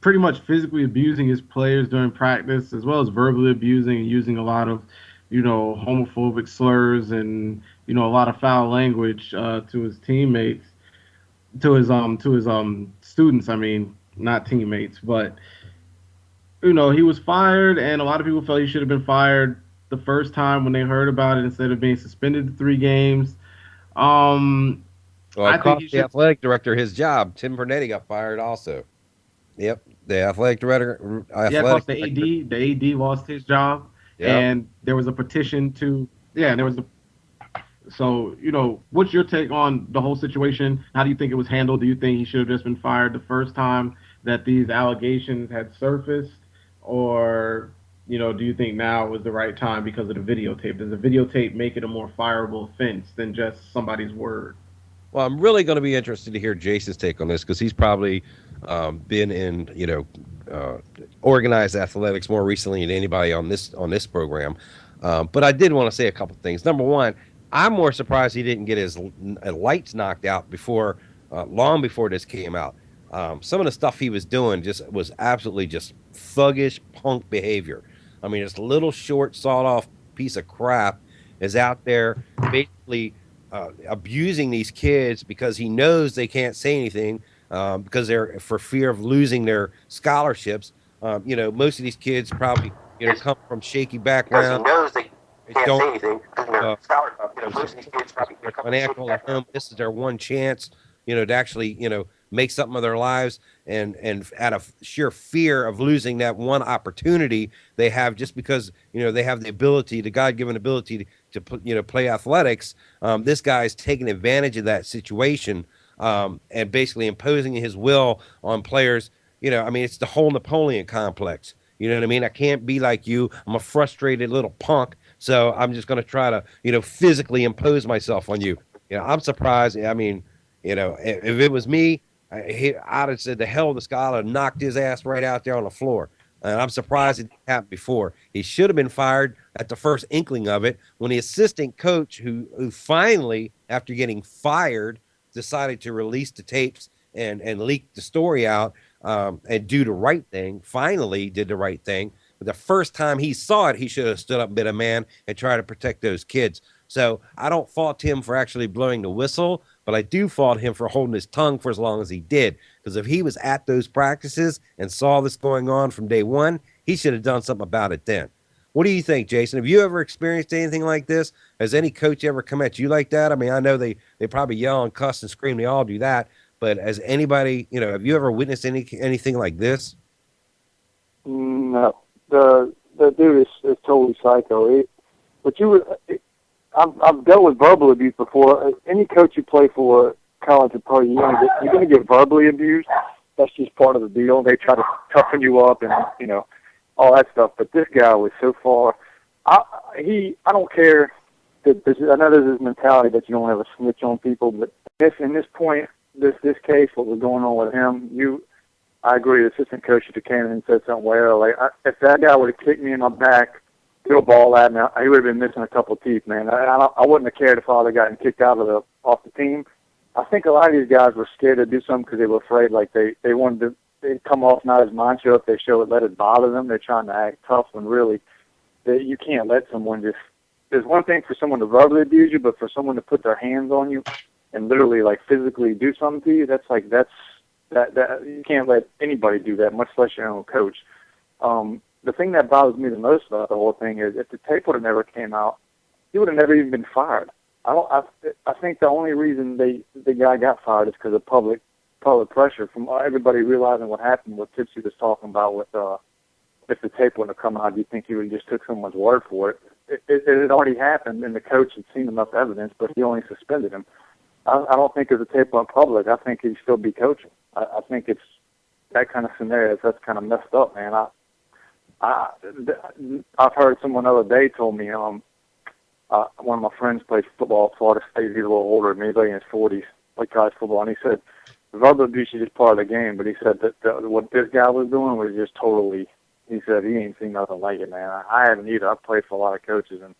pretty much physically abusing his players during practice, as well as verbally abusing and using a lot of, homophobic slurs and, a lot of foul language to his teammates, to his students. I mean, not teammates, but he was fired, and a lot of people felt he should have been fired the first time when they heard about it instead of being suspended to 3 games. Well, I think he the should. athletic director his job. Tim Vernetti got fired also. Yep, the athletic director. Yeah, of course, the AD lost his job, Yep. and there was a petition to. Yeah, and there was a. So, what's your take on the whole situation? How do you think it was handled? Do you think he should have just been fired the first time that these allegations had surfaced, or do you think now was the right time because of the videotape? Does the videotape make it a more fireable offense than just somebody's word? Well, I'm really going to be interested to hear Jason's take on this because he's probably been in, organized athletics more recently than anybody on this program. But I did want to say a couple things. Number one, I'm more surprised he didn't get his lights knocked out before, long before this came out. Some of the stuff he was doing was absolutely just thuggish punk behavior. I mean, this little short, sawed-off piece of crap is out there basically abusing these kids because he knows they can't say anything because they're for fear of losing their scholarships. Most of these kids probably come from shaky backgrounds. Because he knows they can't say anything. Most of these kids probably financial at home. This is their one chance, to actually, make something of their lives, and out of sheer fear of losing that one opportunity they have just because they have the ability, the God-given ability to play athletics. This guy's taking advantage of that situation and basically imposing his will on players. It's the whole Napoleon complex. You know what I mean? I can't be like you. I'm a frustrated little punk, so I'm just going to try to physically impose myself on you. I'm surprised. I mean, if it was me, I'd have said, the hell, this guy would have knocked his ass right out there on the floor. And I'm surprised it didn't happen before. He should have been fired at the first inkling of it when the assistant coach who finally, after getting fired, decided to release the tapes and leak the story out and do the right thing, finally did the right thing. But the first time he saw it, he should have stood up and been a man and tried to protect those kids. So I don't fault him for actually blowing the whistle, but I do fault him for holding his tongue for as long as he did. Because if he was at those practices and saw this going on from day one, he should have done something about it then. What do you think, Jason? Have you ever experienced anything like this? Has any coach ever come at you like that? I mean, I know they probably yell and cuss and scream. They all do that. But has anybody, have you ever witnessed anything like this? No. The dude is totally psycho. I've dealt with verbal abuse before. Any coach you play for, college or pro, you're going to get verbally abused. That's just part of the deal. They try to toughen you up and all that stuff. But this guy was so far. I don't care. I know there's this mentality that you don't ever snitch on people, but in this point, this case, what was going on with him, I agree. The assistant coach should have came in and said something way early. If that guy would have kicked me in my back, threw a ball at me, he would have been missing a couple of teeth, man. I wouldn't have cared if I would have gotten kicked off the team. I think a lot of these guys were scared to do something because they were afraid, like they wanted to. They'd come off not as macho if they show it, let it bother them. They're trying to act tough when really you can't let someone just. There's one thing for someone to verbally abuse you, but for someone to put their hands on you and literally like physically do something to you, that you can't let anybody do that, much less your own coach. The thing that bothers me the most about the whole thing is if the tape would have never came out, he would have never even been fired. I think the only reason the guy got fired is because of public pressure from everybody realizing what happened. What Tipsy was talking about with if the tape wouldn't have come out, do you think he would have just took someone's word for it? It had already happened, and the coach had seen enough evidence, but he only suspended him. I don't think if the tape went public, I think he'd still be coaching. I think it's that kind of scenario. That's kind of messed up, man. I've heard someone the other day told me, one of my friends plays football at Florida State. He's a little older than me, but in his 40s, like college football. And he said verbal abuse is just part of the game, but he said that what this guy was doing was just totally, he said he ain't seen nothing like it, man. I haven't either. I've played for a lot of coaches, and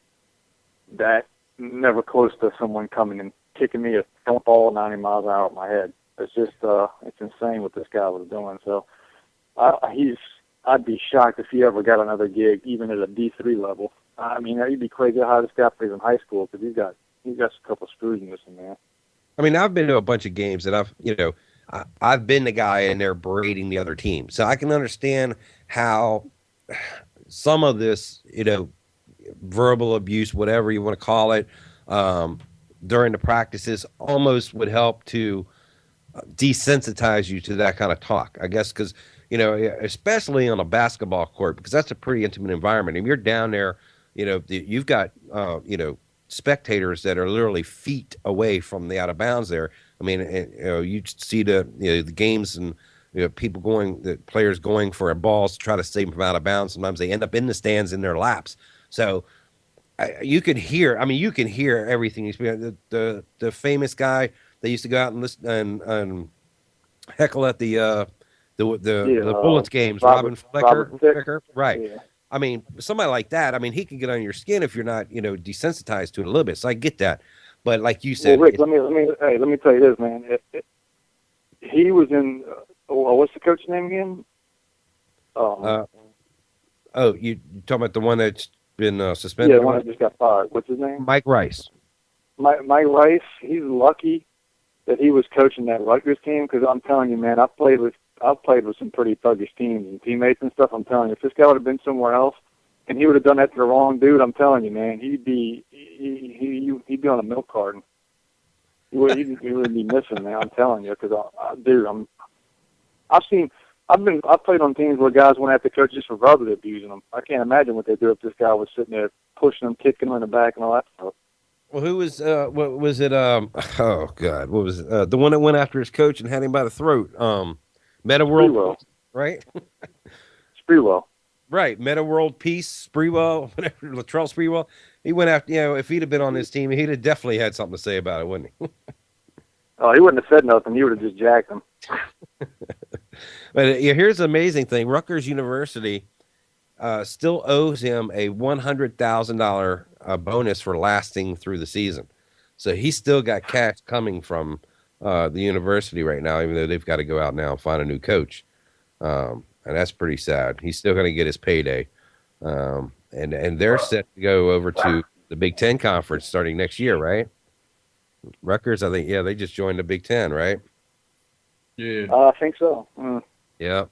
that never close to someone coming and kicking me a front ball 90 miles an hour at my head. It's just, it's insane what this guy was doing. So I'd be shocked if he ever got another gig, even at a D3 level. I mean, you'd be crazy how this guy plays in high school, because he's got a couple screws in this man. I mean, I've been to a bunch of games, and I've been the guy in there berating the other team, so I can understand how some of this, verbal abuse, whatever you want to call it, during the practices almost would help to desensitize you to that kind of talk, I guess, because, especially on a basketball court, because that's a pretty intimate environment. If you're down there, you've got, spectators that are literally feet away from the out of bounds there. I mean, you see the games and people the players going for a balls to try to save them from out of bounds. Sometimes they end up in the stands in their laps. So you can hear everything. The famous guy that used to go out and listen and heckle at the Bullets games, Robin Flicker, right? Yeah. I mean, somebody like that, I mean, he can get on your skin if you're not, desensitized to it a little bit. So I get that. But like you said, well, Rick, let me tell you this, man. He was in, what's the coach's name again? You talking about the one that's been suspended? Yeah, the one that just got fired. What's his name? Mike Rice. Mike Rice, he's lucky that he was coaching that Rutgers team, because I'm telling you, man, I've played with some pretty thuggish teams and teammates and stuff. I'm telling you, if this guy would have been somewhere else and he would have done that to the wrong dude, I'm telling you, man, he'd be on a milk carton. He would be missing, man. I'm telling you, because I've played on teams where guys went after coaches for verbally abusing them. I can't imagine what they'd do if this guy was sitting there pushing them, kicking them in the back, and all that stuff. Well, who was what was it? Oh God, what was it? The one that went after his coach and had him by the throat? Meta World, right? Sprewell. Right, Meta World Peace, Sprewell, whatever, Latrell Sprewell. He went after, if he'd have been on this team, he'd have definitely had something to say about it, wouldn't he? Oh, he wouldn't have said nothing. He would have just jacked him. But here's the amazing thing. Rutgers University still owes him a $100,000 bonus for lasting through the season. So he's still got cash coming from the university right now, even though they've got to go out now and find a new coach. And that's pretty sad. He's still going to get his payday. And they're set to go over to the Big Ten Conference starting next year, right? Rutgers, I think, they just joined the Big Ten, right? Yeah. I think so. Yeah.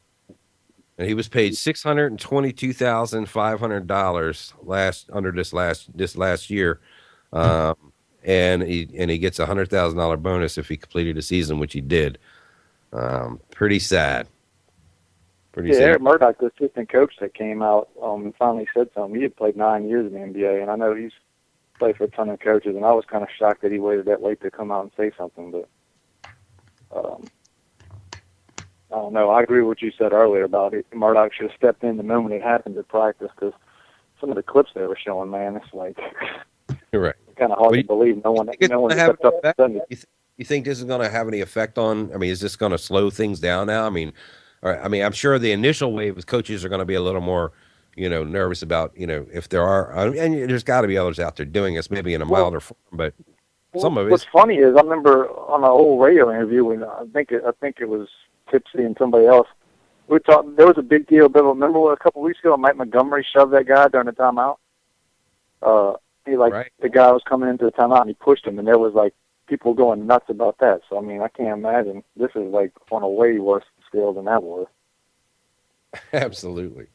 And he was paid $622,500 this last year. And he gets a $100,000 bonus if he completed the season, which he did. Pretty sad. Sad. Eric Murdoch, the assistant coach that came out, finally said something. He had played 9 years in the NBA, and I know he's played for a ton of coaches, and I was kind of shocked that he waited that late to come out and say something. But I don't know. I agree with what you said earlier about it. Murdoch should have stepped in the moment it happened at practice, because some of the clips they were showing, man, it's like you're right. Kind of hard to believe. No one stepped up. You think this is going to have any effect on? I mean, is this going to slow things down now? I mean, I'm sure the initial wave of coaches are going to be a little more, nervous about, if there are, and there's got to be others out there doing this, maybe in a milder form, but some of it. What's funny is I remember on an old radio interview when I think it was Tipsy and somebody else. We talked. There was a big deal. Remember a couple of weeks ago, Mike Montgomery shoved that guy during the timeout. Right. The guy was coming into the timeout and he pushed him, and there was like people going nuts about that. So I mean, I can't imagine. This is like on a way worse scale than that was. Absolutely.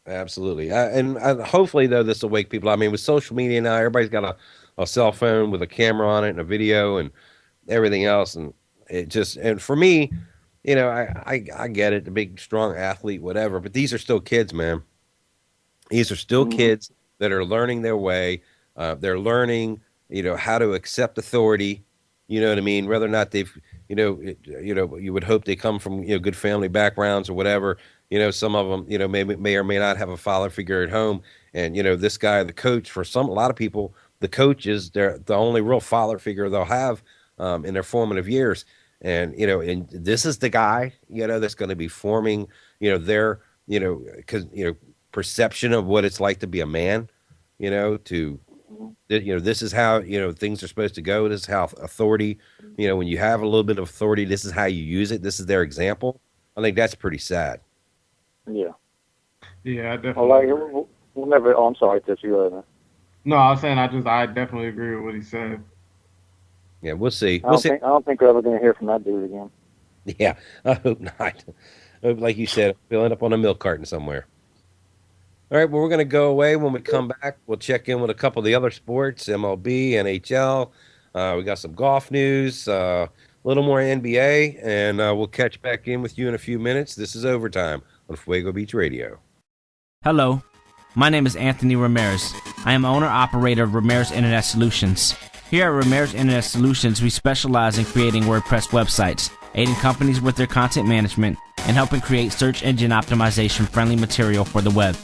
And hopefully, though, this will wake people up. I mean, with social media now, everybody's got a cell phone with a camera on it and a video and everything else. And it just, and for me, I get it, the big, strong athlete, whatever, but these are still kids, man. These are still kids that are learning their way. They're learning, how to accept authority. You know what I mean? Whether or not they've, you would hope they come from, good family backgrounds or whatever. You know, some of them, you know, may or may not have a father figure at home. And, you know, this guy, the coach, for a lot of people, the coach is the only real father figure they'll have in their formative years. And, you know, and this is the guy, you know, that's going to be forming, you know, their, you know, perception of what it's like to be a man, you know, this is how, you know, things are supposed to go. This is how authority, you know, when you have a little bit of authority, this is how you use it. This is their example. I think that's pretty sad. Yeah. Yeah, I definitely. Well, we'll never. Oh, I'm sorry, Tiff. You go ahead, man. No, I was saying I definitely agree with what he said. Yeah, we'll see. I don't think we're ever going to hear from that dude again. Yeah, I hope not. I hope, like you said, he'll end up on a milk carton somewhere. All right, well, we're going to go away. When we come back, we'll check in with a couple of the other sports, MLB, NHL. We got some golf news, a little more NBA, and we'll catch back in with you in a few minutes. This is Overtime on Fuego Beach Radio. Hello, my name is Anthony Ramirez. I am owner-operator of Ramirez Internet Solutions. Here at Ramirez Internet Solutions, we specialize in creating WordPress websites, aiding companies with their content management, and helping create search engine optimization-friendly material for the web.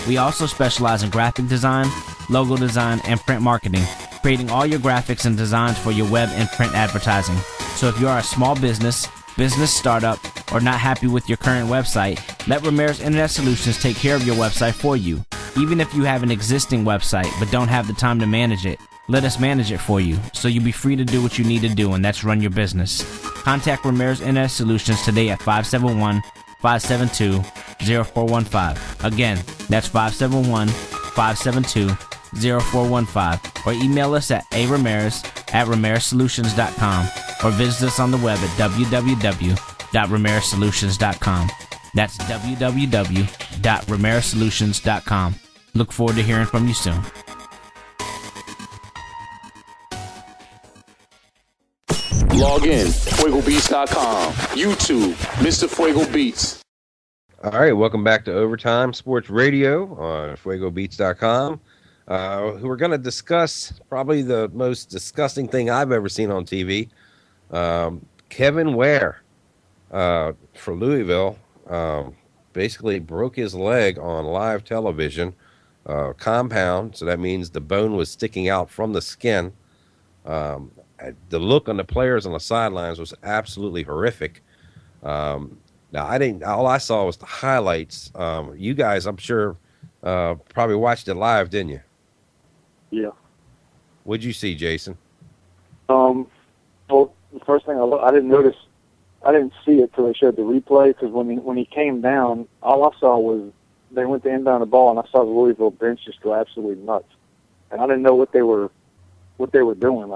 We also specialize in graphic design, logo design, and print marketing, creating all your graphics and designs for your web and print advertising. So if you are a small business startup, or not happy with your current website, let Ramirez Internet Solutions take care of your website for you. Even if you have an existing website but don't have the time to manage it, let us manage it for you, so you'll be free to do what you need to do, and that's run your business. Contact Ramirez Internet Solutions today at 571-572-0415. Again, that's 571-572-0415. Or email us at aramirez@ramirezsolutions.com, or visit us on the web at www.ramirezsolutions.com. That's www.ramirezsolutions.com. Look forward to hearing from you soon. Log in, FuegoBeats.com, YouTube, Mr. Fuego Beats. All right, welcome back to Overtime Sports Radio on FuegoBeats.com. We're going to discuss probably the most disgusting thing I've ever seen on TV. Kevin Ware for Louisville basically broke his leg on live television, compound, so that means the bone was sticking out from the skin. The look on the players on the sidelines was absolutely horrific. Now all I saw was the highlights. You guys, I'm sure, probably watched it live, didn't you? Yeah. What'd you see, Jason? Well, the first thing I didn't see it till they showed the replay, because when he came down, all I saw was they went to inbound the ball, and I saw the Louisville bench just go absolutely nuts, and I didn't know what they were doing.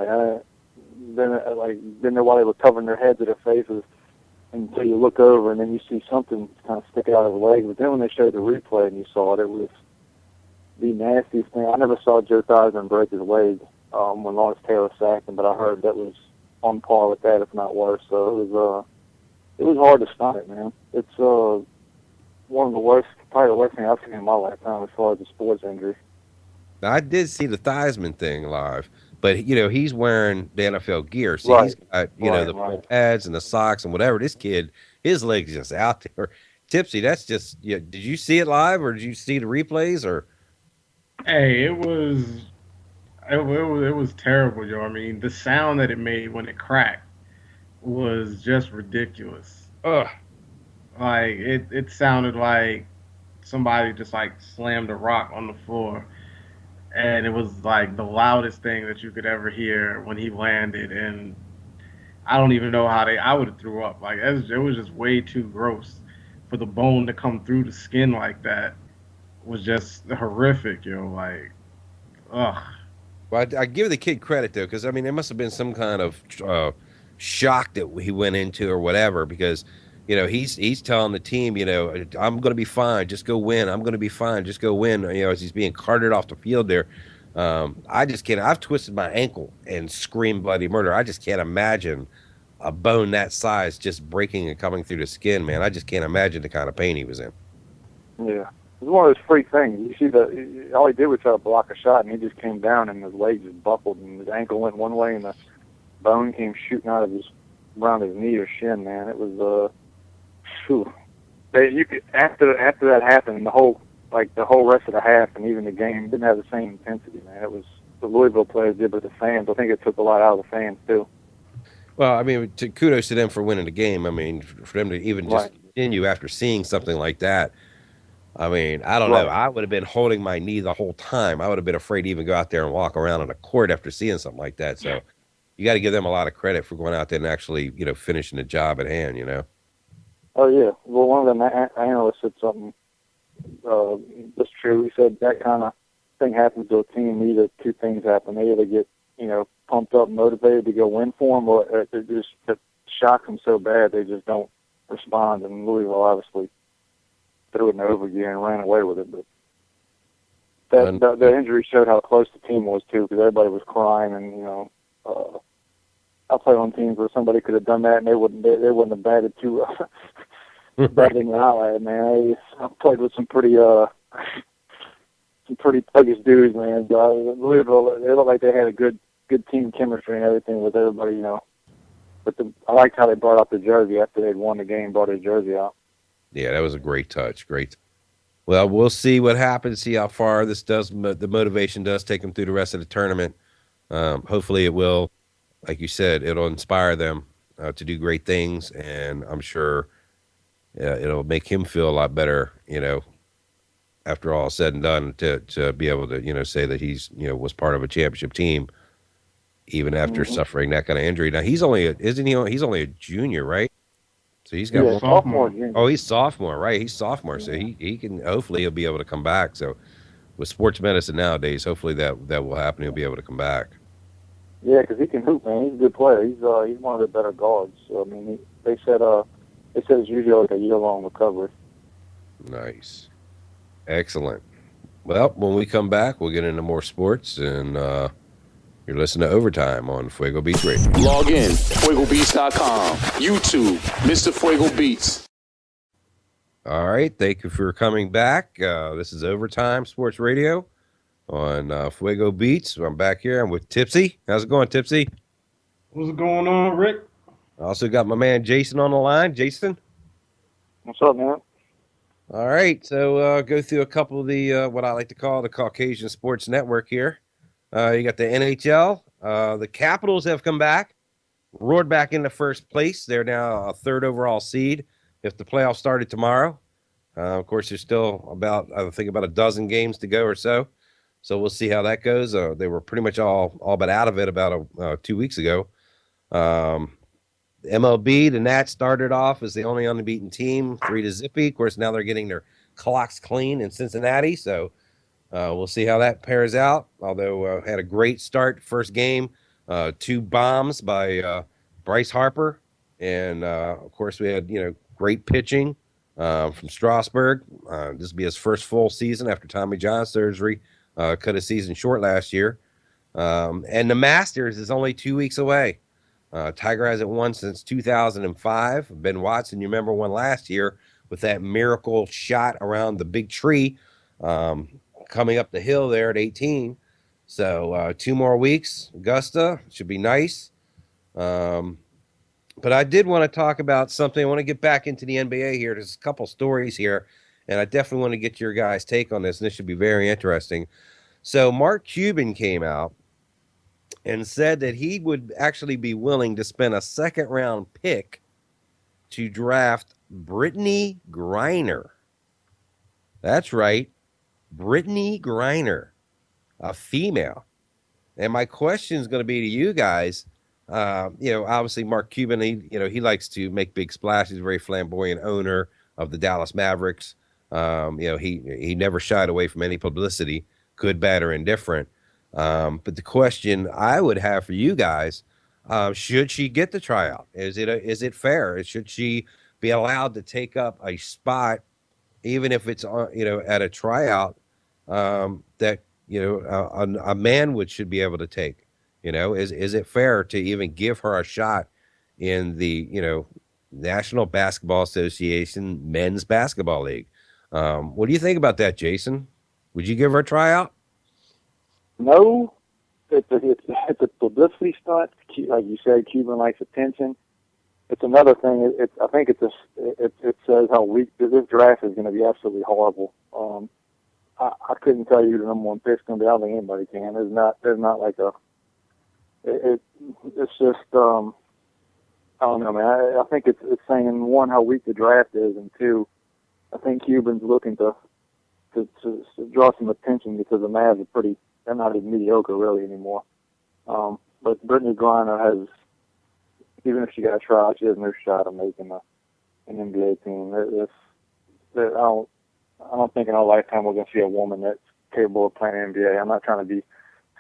Didn't know why they were covering their heads or their faces until you look over and then you see something kind of stick out of the leg. But then when they showed the replay and you saw it, it was the nastiest thing. I never saw Joe Theismann break his leg when Lawrence Taylor sacked him, but I heard that was on par with that, if not worse. So it was hard to stomach, man. It's one of the worst, probably the worst thing I've seen in my lifetime as far as a sports injury. Now, I did see the Theismann thing live, but, you know, he's wearing the NFL gear. So right. He's got, the full pads and the socks and whatever. This kid, his leg's just out there. Tipsy, that's just, did you see it live or did you see the replays or? Hey, it was terrible, Joe. I mean, the sound that it made when it cracked was just ridiculous. Ugh. Like, it sounded like somebody just, slammed a rock on the floor. And it was, the loudest thing that you could ever hear when he landed. And I don't even know how I would have threw up. It was just way too gross for the bone to come through the skin like that. Was just horrific, ugh. Well, I give the kid credit, though, because, I mean, there must have been some kind of shock that he went into or whatever, because, he's telling the team, I'm going to be fine, just go win. I'm going to be fine, just go win, as he's being carted off the field there. I just can't. I've twisted my ankle and screamed bloody murder. I just can't imagine a bone that size just breaking and coming through the skin, man. I just can't imagine the kind of pain he was in. Yeah. It was one of those freak things. You see all he did was try to block a shot, and he just came down, and his leg just buckled, and his ankle went one way, and the bone came shooting out of around his knee or shin, man. It was, you could after that happened, the whole rest of the half and even the game didn't have the same intensity, man. It was the Louisville players did, but the fans, I think it took a lot out of the fans too. Well, I mean, kudos to them for winning the game. I mean, for them to even just continue after seeing something like that. I mean, I don't know. I would have been holding my knee the whole time. I would have been afraid to even go out there and walk around on a court after seeing something like that. So you got to give them a lot of credit for going out there and actually, finishing the job at hand, Oh, yeah. Well, one of the analysts said something that's true. He said that kind of thing happens to a team. Either two things happen. They either get, pumped up, motivated to go win for them, or it shocks them so bad they just don't respond. And Louisville obviously threw it in the over gear and ran away with it. But the injury showed how close the team was too, because everybody was crying. And I played on teams where somebody could have done that and they wouldn't have batted too batting an eye, man. I played with some pretty puggish dudes, man. Louisville, they looked like they had a good team chemistry and everything with everybody, But I liked how they brought out the jersey after they'd won the game, brought their jersey out. Yeah, that was a great touch. Great. Well, we'll see what happens, see how far this does. The motivation does take them through the rest of the tournament. Hopefully it will, like you said, it'll inspire them to do great things. And I'm sure it'll make him feel a lot better, after all said and done, to be able to, say that he's, was part of a championship team, even after suffering that kind of injury. Now he's only a junior, right? So he's got sophomore. Oh, he's sophomore, right? He's sophomore, so he can, hopefully he'll be able to come back. So with sports medicine nowadays, hopefully that will happen. He'll be able to come back. Yeah, because he can hoop, man. He's a good player. He's one of the better guards. So, I mean, they said it's usually like a year-long recovery. Nice, excellent. Well, when we come back, we'll get into more sports, and you're listening to Overtime on Fuego Beats Radio. Log in, FuegoBeats.com, YouTube, Mr. Fuego Beats. All right, thank you for coming back. This is Overtime Sports Radio on Fuego Beats. I'm back here. I'm with Tipsy. How's it going, Tipsy? What's going on, Rick? I also got my man Jason on the line. Jason? What's up, man? All right, so go through a couple of the what I like to call the Caucasian Sports Network here. You got the NHL. The Capitals have come back, roared back into first place. They're now a third overall seed if the playoffs started tomorrow. Of course, there's still about a dozen games to go or so. So we'll see how that goes. They were pretty much all but out of it about 2 weeks ago. MLB, the Nats started off as the only unbeaten team, 3-0. Of course, now they're getting their clocks clean in Cincinnati. So we'll see how that pairs out. Although had a great start first game, 2 bombs by Bryce Harper, and of course we had great pitching from Strasburg. This will be his first full season after Tommy John surgery. Cut his season short last year. And the Masters is only 2 weeks away. Tiger hasn't won since 2005. Ben Watson, you remember, won last year with that miracle shot around the big tree coming up the hill there at 18. So 2 more weeks. Augusta should be nice. But I did want to talk about something. I want to get back into the NBA here. There's a couple stories here, and I definitely want to get your guys' take on this, and this should be very interesting. So Mark Cuban came out and said that he would actually be willing to spend a second-round pick to draft Brittany Griner. That's right, Brittany Griner, a female. And my question is going to be to you guys. Obviously Mark Cuban, he likes to make big splashes. Very flamboyant owner of the Dallas Mavericks. He never shied away from any publicity, good, bad, or indifferent. But the question I would have for you guys, should she get the tryout? Is it fair? Should she be allowed to take up a spot, even if it's at a tryout that a man should be able to take? Is it fair to even give her a shot in the National Basketball Association Men's Basketball League? What do you think about that, Jason? Would you give her a tryout? No, it's a publicity stunt. Like you said, Cuban likes attention. it's another thing. I think it says how weak this draft is going to be. Absolutely horrible. I couldn't tell you who the number one pick's going to be. I don't think anybody can. There's not like a. It's just I don't know, man. I think it's saying, one, how weak the draft is, and two, I think Cuban's looking to draw some attention because the Mavs they're not as mediocre really anymore. But Brittany Griner has, even if she got a tryout, she has no shot of making an NBA team. I don't think in our lifetime we're going to see a woman that's capable of playing NBA. I'm not trying to be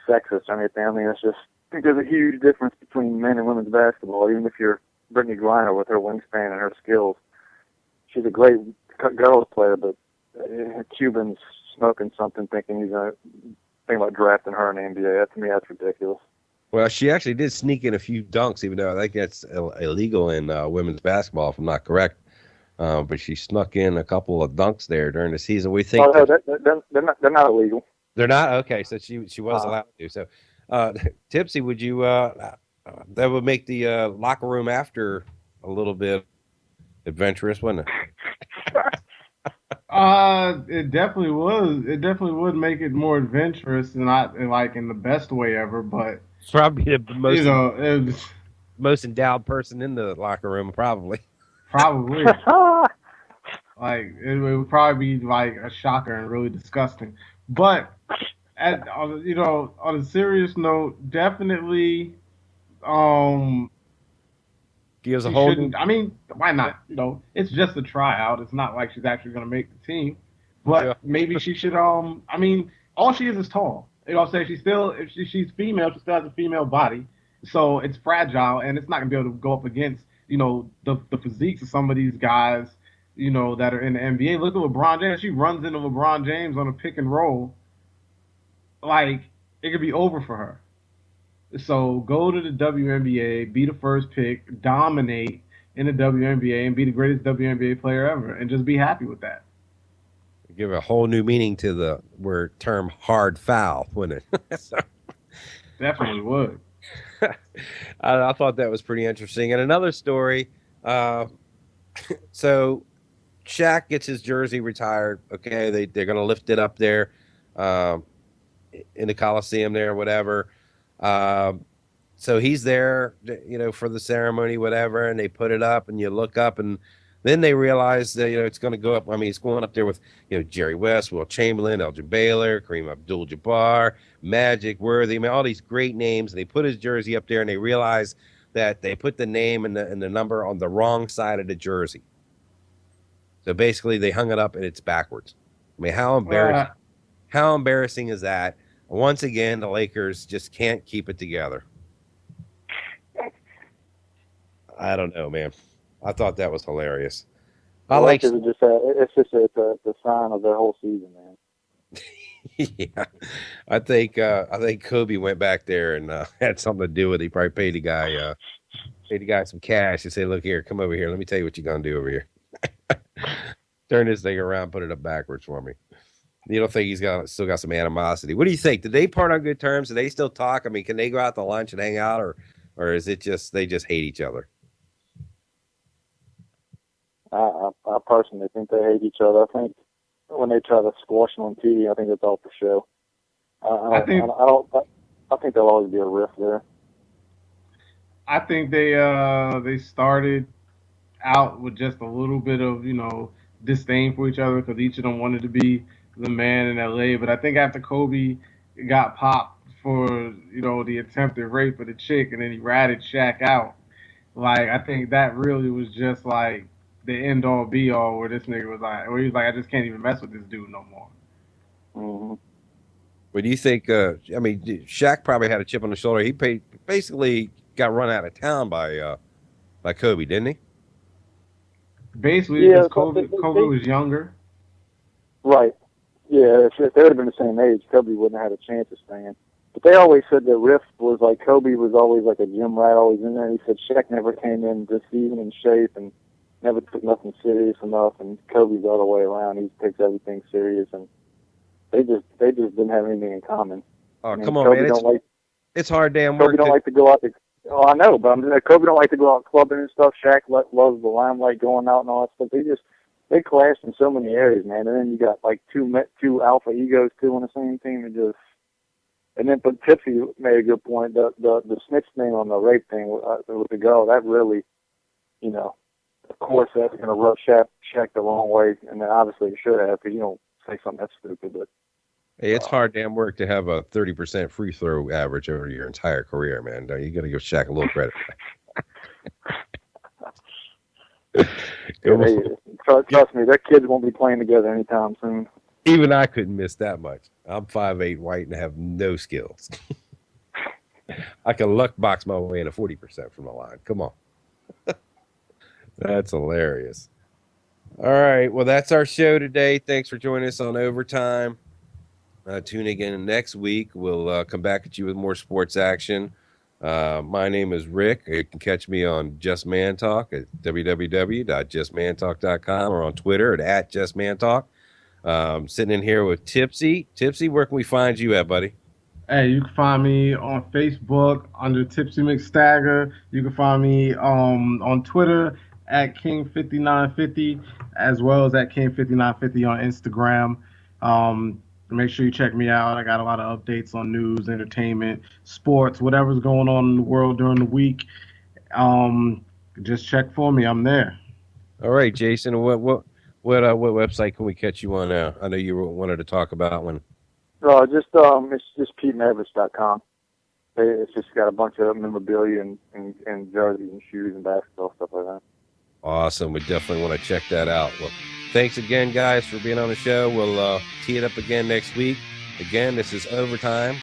sexist or anything. I mean, I think there's a huge difference between men and women's basketball. Even if you're Brittany Griner with her wingspan and her skills, she's a great girls player, but Cuban's smoking something, thinking about drafting her in the NBA. To me, that's ridiculous. Well, she actually did sneak in a few dunks, even though I think that's illegal in women's basketball, if I'm not correct. But she snuck in a couple of dunks there during the season. We think they're not illegal. They're not? Okay, so she was allowed to. So, Tipsy, would you that would make the locker room after a little bit adventurous, wouldn't it? It definitely was. It definitely would make it more adventurous, and not like in the best way ever. But it's probably the most endowed person in the locker room, probably. Probably. Like it would probably be like a shocker and really disgusting. But on a serious note, definitely. Gives a whole. I mean, why not? It's just a tryout. It's not like she's actually going to make the team. But maybe she should. I mean, all she is tall. Say she's female. She still has a female body, so it's fragile, and it's not going to be able to go up against the physiques of some of these guys that are in the NBA. Look at LeBron James. She runs into LeBron James on a pick and roll. Like it could be over for her. So go to the WNBA, be the first pick, dominate in the WNBA, and be the greatest WNBA player ever, and just be happy with that. Give a whole new meaning to the term hard foul, wouldn't it? Definitely would. I thought that was pretty interesting. And another story, so Shaq gets his jersey retired. Okay, they're going to lift it up there in the Coliseum there, whatever. So he's there, for the ceremony, whatever, and they put it up, and you look up, and then they realize that, it's going to go up. I mean, it's going up there with, Jerry West, Will Chamberlain, Elgin Baylor, Kareem Abdul-Jabbar, Magic, Worthy, all these great names. And they put his jersey up there, and they realize that they put the name and the number on the wrong side of the jersey. So basically, they hung it up, and it's backwards. I mean, how embarrassing! How embarrassing is that? Once again, the Lakers just can't keep it together. I don't know, man. I thought that was hilarious. It's a sign of their whole season, man. Yeah, I think Kobe went back there and had something to do with it. He probably paid the guy some cash and said, "Look here, come over here. Let me tell you what you're gonna do over here. Turn this thing around, put it up backwards for me." You don't think he's still got some animosity? What do you think? Did they part on good terms? Do they still talk? I mean, can they go out to lunch and hang out, or is it just they just hate each other? I personally think they hate each other. I think when they try to squash them on TV, I think it's all for show. I think there'll always be a rift there. I think they started out with just a little bit of disdain for each other because each of them wanted to be the man in LA. But I think after Kobe got popped for the attempted rape of the chick, and then he ratted Shaq out, like I think that really was just like the end all be all, where this nigga was like, where he was like, I just can't even mess with this dude no more. Mm-hmm. What do you think? I mean, Shaq probably had a chip on the shoulder. He basically got run out of town by Kobe, didn't he? Basically, because Kobe was younger. Right. Yeah, if they would have been the same age, Kobe wouldn't have had a chance of staying. But they always said the rift was like Kobe was always like a gym rat, always in there. He said Shaq never came in this season in shape and never took nothing serious enough, and Kobe's all the way around. He takes everything serious, and they just didn't have anything in common. Oh, come on, man! It's hard damn work. Kobe don't like to go out. Oh, I know, but Kobe don't like to go out clubbing and stuff. Shaq loves the limelight, going out and all that stuff. They clash in so many areas, man. And then you got like two alpha egos too on the same team, and then but Tipsy made a good point. The snitch thing on the rape thing with the girl, that really, of course that's going to rub Shaq the wrong way, and then obviously it should have, because you don't say something that's stupid, but. Hey, it's hard damn work to have a 30% free throw average over your entire career, man. You got to give Shaq a little credit. Trust me, their kids won't be playing together anytime soon. Even I couldn't miss that much. I'm 5'8", white, and have no skills. I can luck box my way into 40% from the line. Come on. That's hilarious. All right, well, that's our show today. Thanks for joining us on Overtime. Tune again next week. We'll come back at you with more sports action. My name is Rick. You can catch me on Just Man Talk at www.justmantalk.com or on Twitter at JustManTalk. Sitting in here with Tipsy. Tipsy, where can we find you at, buddy? Hey, you can find me on Facebook under Tipsy McStagger. You can find me on Twitter at King5950, as well as at King5950 on Instagram. Make sure you check me out. I got a lot of updates on news, entertainment, sports, whatever's going on in the world during the week. Just check for me. I'm there. All right, Jason. What website can we catch you on now? I know you wanted to talk about one. It's just PeteMavericks.com. It's just got a bunch of memorabilia and jerseys and shoes and basketball stuff like that. Awesome. We definitely want to check that out. Well, thanks again, guys, for being on the show. We'll tee it up again next week. Again, this is Overtime.